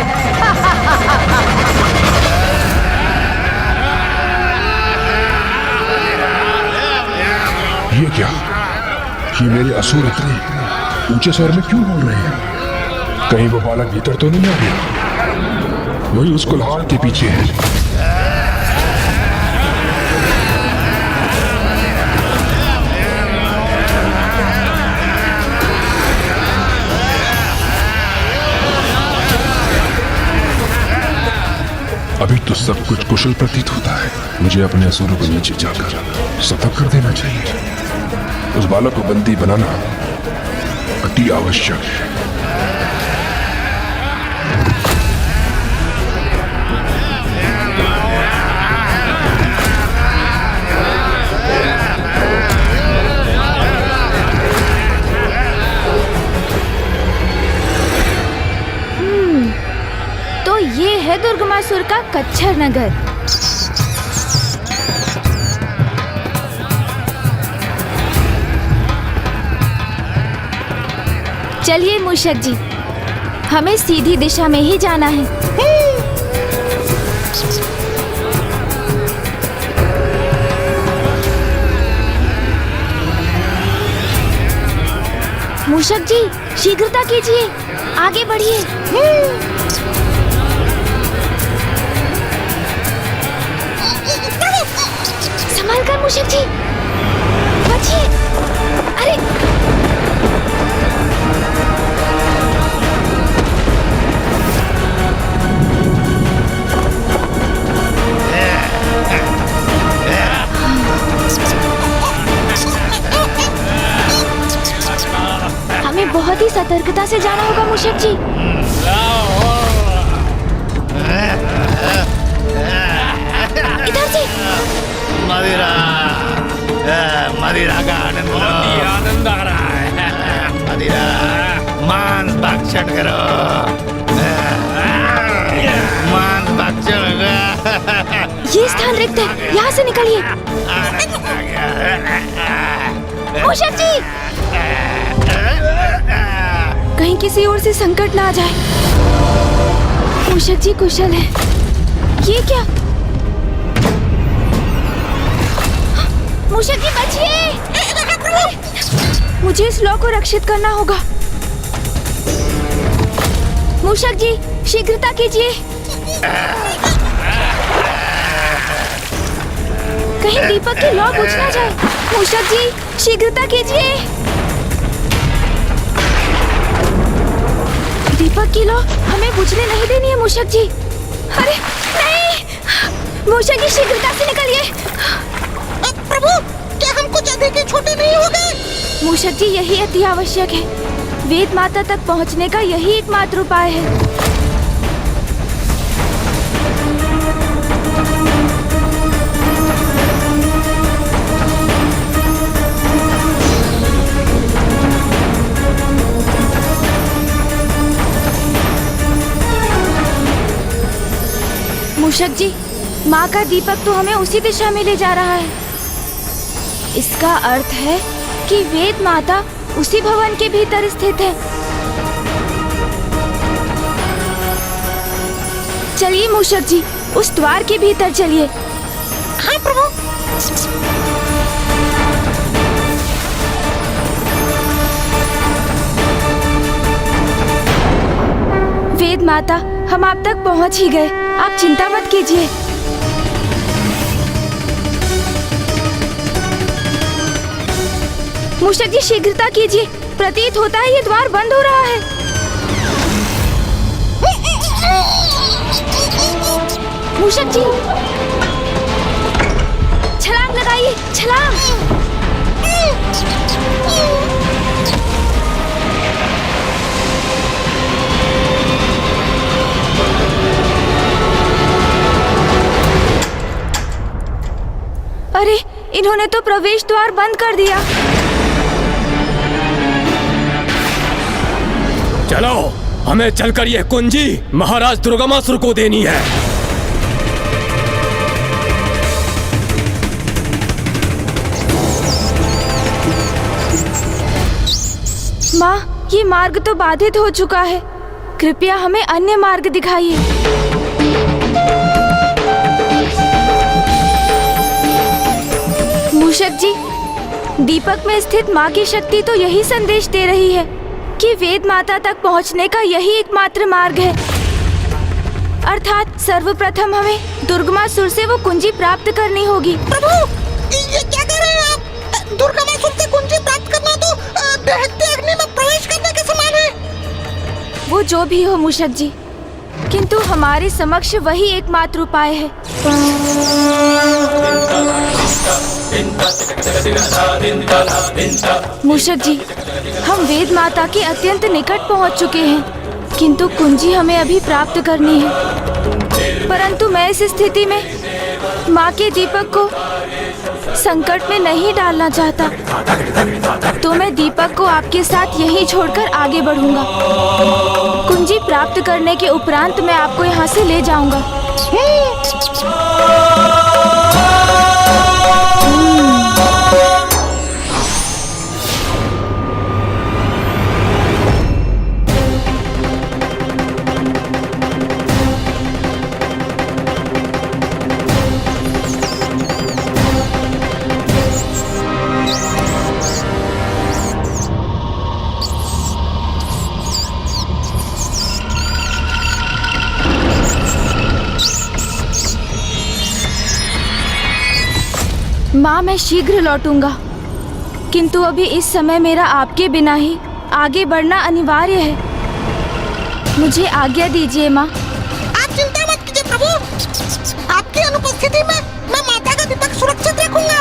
ये क्या? ये मेरे असुर इतने ऊंचे स्वर में क्यों बोल रहे हैं? कहीं वो बालक भीतर तो नहीं आ गया? वही उस कुल्हाड़ के पीछे है। अभी तो सब कुछ कुशल प्रतीत होता है। मुझे अपने असुरों को नीचे जाकर सतर्क कर देना चाहिए। उस बालक को बंदी बनाना अति आवश्यक है। दुर्गामासुर का कच्छर नगर। चलिए मूषक जी, हमें सीधी दिशा में ही जाना है। मूषक जी, शीघ्रता कीजिए, आगे बढ़िए। संभाल कर मूषक जी, बचिए। अरे हमें बहुत ही सतर्कता से जाना होगा मूषक जी। इधर से। मदिरा का आनंद आ रहा है। मदिरा मांस भक्षण करो, मांस भक्षण। ये स्थान रिक्त है, यहाँ से निकलिए। मूषक जी, कहीं किसी ओर से संकट ना आ जाए। मूषक जी कुशल है। ये क्या? मूषक जी बचिए। मुझे इस लॉ को रक्षित करना होगा। मूषक जी शीघ्रता कीजिए। कहीं दीपक की लॉ बुझ ना जाए। मूषक जी शीघ्रता कीजिए। दीपक की लौ हमें बुझने नहीं देनी है मूषक जी। अरे नहीं, मूषक जी शीघ्रता से निकलिए। प्रभु, क्या हम कुछ अधिक ही छोटे नहीं हो गए? मूषक जी यही अति आवश्यक है। वेद माता तक पहुंचने का यही एकमात्र उपाय है। मूषक जी, माँ का दीपक तो हमें उसी दिशा में ले जा रहा है। इसका अर्थ है कि वेद माता उसी भवन के भीतर स्थित है। चलिए मूषक जी, उस द्वार के भीतर चलिए। हाँ प्रभु। वेद माता, हम आप तक पहुंच ही गए, आप चिंता मत कीजिए। मूषक जी शीघ्रता कीजिए, प्रतीत होता है ये द्वार बंद हो रहा है। मूषक जी छलांग लगाइए, छलांग। अरे इन्होंने तो प्रवेश द्वार बंद कर दिया। चलो, हमें चलकर यह कुंजी महाराज दुर्गामासुर को देनी है। माँ, ये मार्ग तो बाधित हो चुका है, कृपया हमें अन्य मार्ग दिखाइए। मूषक जी, दीपक में स्थित माँ की शक्ति तो यही संदेश दे रही है कि वेद माता तक पहुँचने का यही एकमात्र मार्ग है। अर्थात सर्वप्रथम हमें दुर्गामासुर से वो कुंजी प्राप्त करनी होगी। प्रभु, ये क्या कर रहे हैं आप? दुर्गामासुर से कुंजी प्राप्त करना तो दहकती अग्नि में प्रवेश करने के समान है। वो जो भी हो मूषक जी, किंतु हमारे समक्ष वही एकमात्र उपाय है। मूषक जी, हम वेद माता के अत्यंत निकट पहुंच चुके हैं, किंतु कुंजी हमें अभी प्राप्त करनी है। परंतु मैं इस स्थिति में माँ के दीपक को संकट में नहीं डालना चाहता, तो मैं दीपक को आपके साथ यहीं छोड़कर आगे बढ़ूंगा। कुंजी प्राप्त करने के उपरांत मैं आपको यहाँ से ले जाऊंगा। माँ, मैं शीघ्र लौटूंगा, किंतु अभी इस समय मेरा आपके बिना ही आगे बढ़ना अनिवार्य है। मुझे आज्ञा दीजिए माँ। आप चिंता मत कीजिए प्रभु, आपकी अनुपस्थिति में मैं माता का दीपक सुरक्षित रखूंगा।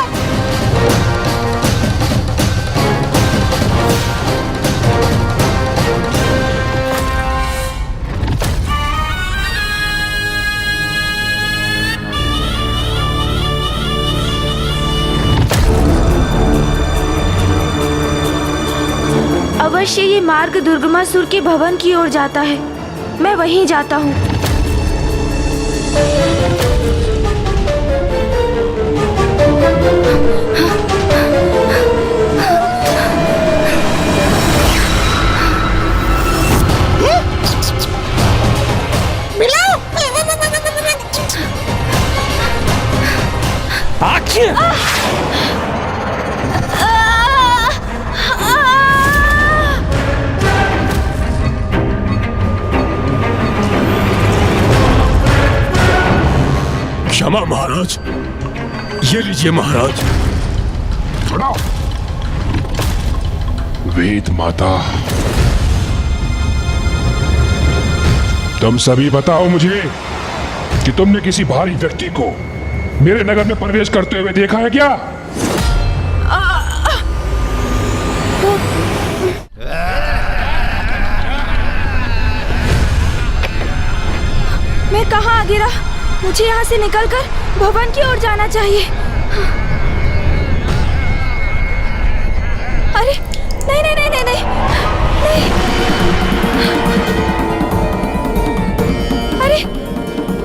अवश्य ये मार्ग दुर्गमासुर के भवन की ओर जाता है, मैं वहीं जाता हूँ। मिलाओ क्षमा महाराज, ये लीजिए महाराज। खड़ा। वेद माता, तुम सभी बताओ मुझे कि तुमने किसी भारी व्यक्ति को मेरे नगर में प्रवेश करते हुए देखा है क्या? मैं कहाँ गिरा? मुझे यहाँ से निकलकर भवन की ओर जाना चाहिए। अरे नहीं नहीं नहीं नहीं नहीं, नहीं। अरे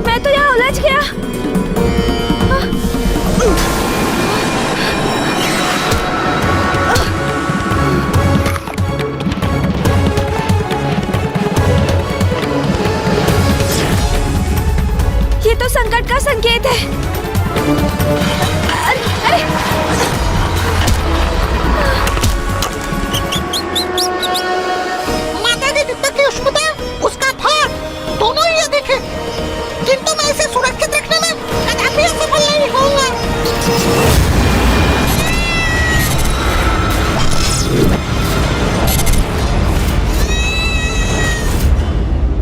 मैं तो यहाँ उलझ गया। ये तो संकट का संकेत है। अरे माता के दीपक की उष्णता, उसका भार, दोनों ही अधिक है, किंतु मैं इसे सुरक्षित रखने में कदापि असफल नहीं होऊंगा।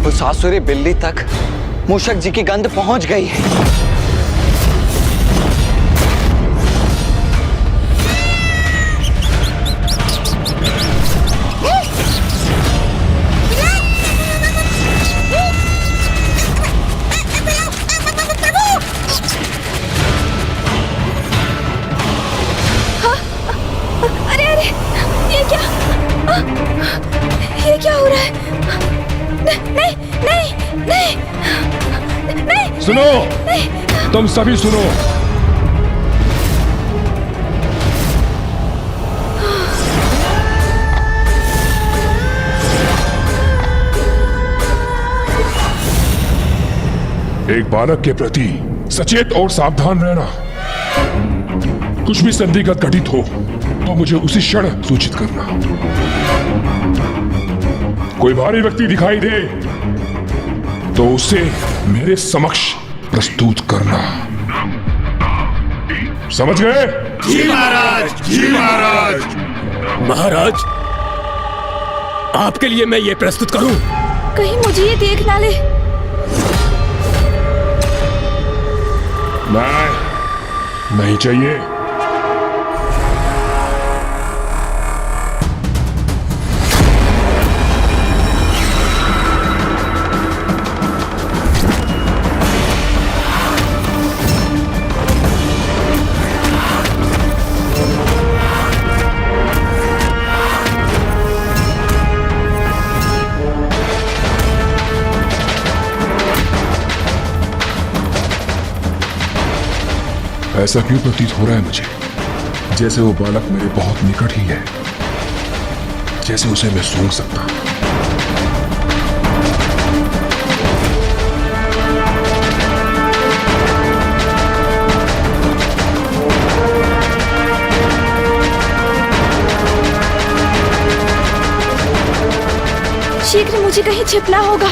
उस आसुरी बिल्ली तक मूषक जी की गंध पहुंच गई है। अरे अरे ये क्या? ये क्या हो रहा है? नहीं नहीं नहीं नहीं। सुनो, तुम सभी सुनो। एक बालक के प्रति सचेत और सावधान रहना। कुछ भी संदिग्ध घटित हो तो मुझे उसी क्षण सूचित करना। कोई भारी व्यक्ति दिखाई दे तो उसे मेरे समक्ष प्रस्तुत करना। समझ गए? जी महाराज, जी महाराज। महाराज, आपके लिए मैं ये प्रस्तुत करूं? कहीं मुझे ये देख ना ले। नहीं चाहिए। ऐसा क्यों प्रतीत हो रहा है मुझे जैसे वो बालक मेरे बहुत निकट ही है, जैसे उसे मैं सूंघ सकता हूं। शीघ्र मुझे कहीं छिपना होगा।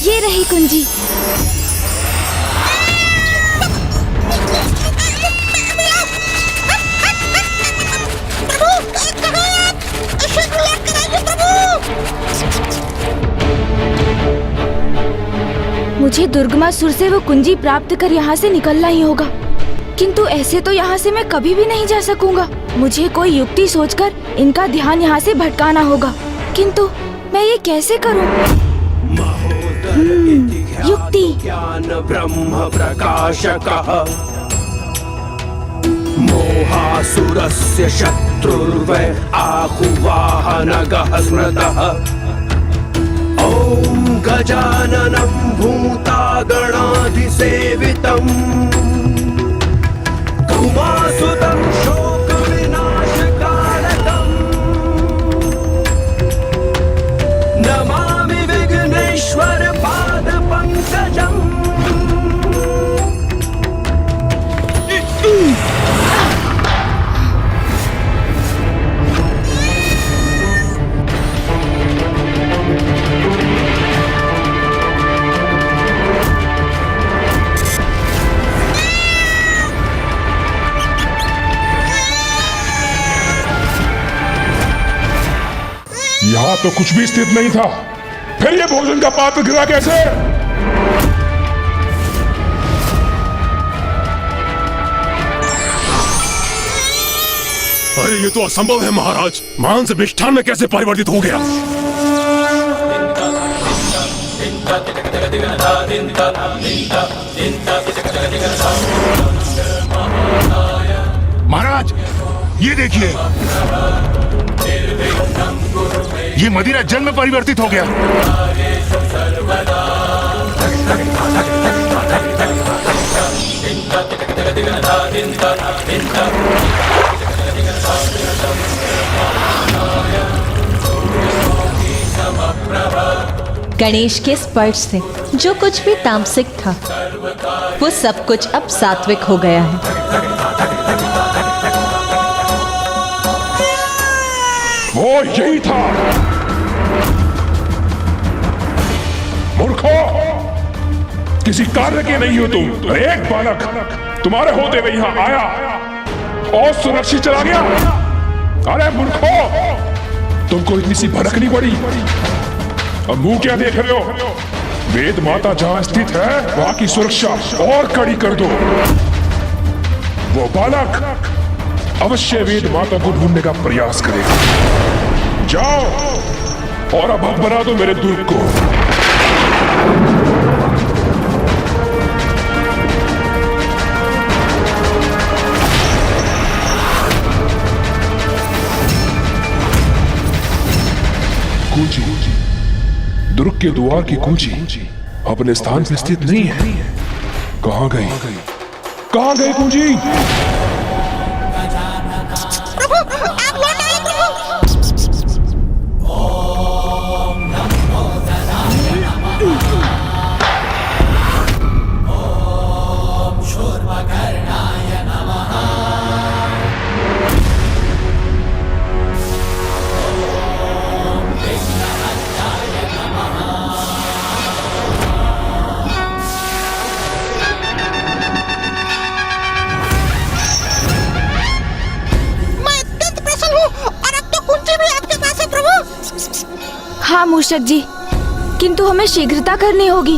ये रही कुंजी। मुझे दुर्गमासुर से वो कुंजी प्राप्त कर यहाँ से निकलना ही होगा, किंतु ऐसे तो यहाँ से मैं कभी भी नहीं जा सकूंगा। मुझे कोई युक्ति सोचकर इनका ध्यान यहाँ से भटकाना होगा, किंतु मैं ये कैसे करूँ? युक्ति। ज्ञान ब्रह्म प्रकाशकः मोहासुरस्य शत्रुर्वै आहुवाहनगः स्मृतः ॐ गजाननं भूतागणाधिसेवितम् उमासुतं शोकविनाशकारकम् नमामि विघ्नेश्वर पादपङ्कजम्। यहां तो कुछ भी स्थित नहीं था, फिर ये भोजन का पात्र गिरा कैसे? अरे ये तो असंभव है महाराज, मांस मिष्ठान में कैसे परिवर्तित हो गया? महाराज ये देखिए, ये मदिरा जल में परिवर्तित हो गया। गणेश के स्पर्श से जो कुछ भी तामसिक था वो सब कुछ अब सात्विक हो गया है। वो यही था। मूर्खो, किसी कार्य के नहीं हो तुम। एक बालक तुम्हारे होते हुए यहाँ आया और सुरक्षित चला गया। अरे मूर्खो, तुमको इतनी सी भड़क नहीं पड़ी? अब मुंह क्या देख रहे हो? वेद माता जहां स्थित है वहां की सुरक्षा और कड़ी कर दो। वो बालक अवश्य वेद माता को ढूंढने का प्रयास करेगा। जाओ और अब बना दो मेरे दुर्ग को। कुंजी, दुर्ग के द्वार की कुंजी अपने स्थान पर स्थित नहीं है। कहां गई? कहां गई कुंजी? हाँ मूषक जी, किंतु हमें शीघ्रता करनी होगी।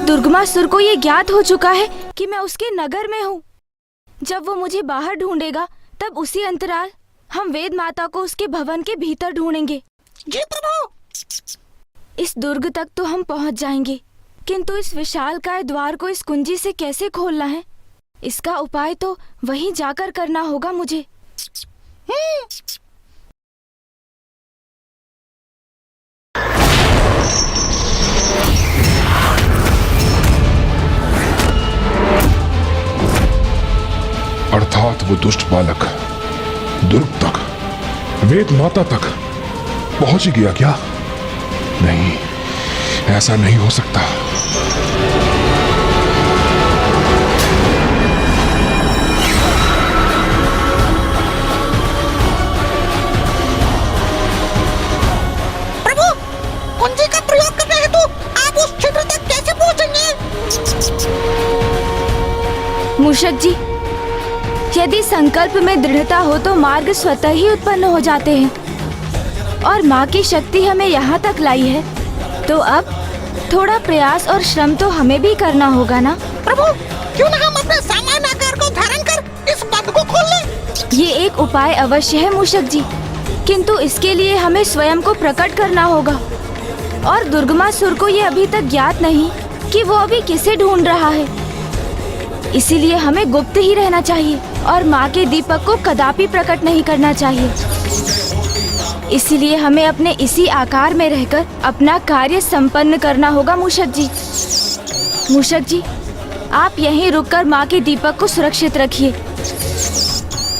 दुर्गमासुर को ये ज्ञात हो चुका है कि मैं उसके नगर में हूँ। जब वो मुझे बाहर ढूंढेगा तब उसी अंतराल हम वेद माता को उसके भवन के भीतर ढूंढेंगे। जी प्रभु। इस दुर्ग तक तो हम पहुँच जाएंगे, किंतु इस विशालकाय द्वार को इस कुंजी से कैसे खोलना है इसका उपाय तो वहीं जाकर करना होगा मुझे। अर्थात वो दुष्ट बालक दुर्ग तक, वेद माता तक पहुंच ही गया क्या? नहीं, ऐसा नहीं हो सकता। प्रभु, कुंजी का प्रयोग करने हेतु आप उस छिद्र तक कैसे पहुंचेंगे? मूषक जी, यदि संकल्प में दृढ़ता हो तो मार्ग स्वतः ही उत्पन्न हो जाते हैं, और माँ की शक्ति हमें यहाँ तक लाई है, तो अब थोड़ा प्रयास और श्रम तो हमें भी करना होगा ना। प्रभु, क्यों न हम अपने सामान्य आकार को धारण कर इस बंध को खोल लें? ये एक उपाय अवश्य है मूषक जी, किंतु इसके लिए हमें स्वयं को प्रकट करना होगा, और दुर्गमासुर को ये अभी तक ज्ञात नहीं कि वो अभी किसे ढूंढ रहा है। इसीलिए हमें गुप्त ही रहना चाहिए और माँ के दीपक को कदापि प्रकट नहीं करना चाहिए। इसीलिए हमें अपने इसी आकार में रहकर अपना कार्य संपन्न करना होगा मूषक जी। मूषक जी, आप यहीं रुककर माँ के दीपक को सुरक्षित रखिए।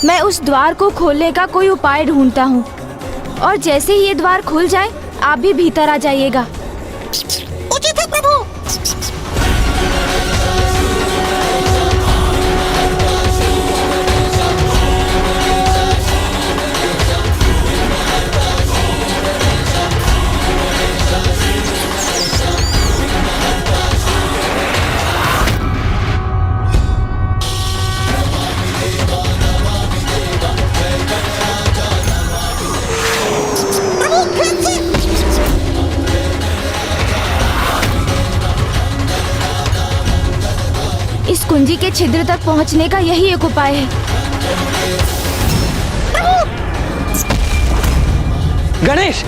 मैं उस द्वार को खोलने का कोई उपाय ढूंढता हूँ, और जैसे ही ये द्वार खुल जाए आप भी भीतर आ जाइएगा। उचित है प्रभु। इस कुंजी के छिद्र तक पहुंचने का यही एक उपाय है। गणेश!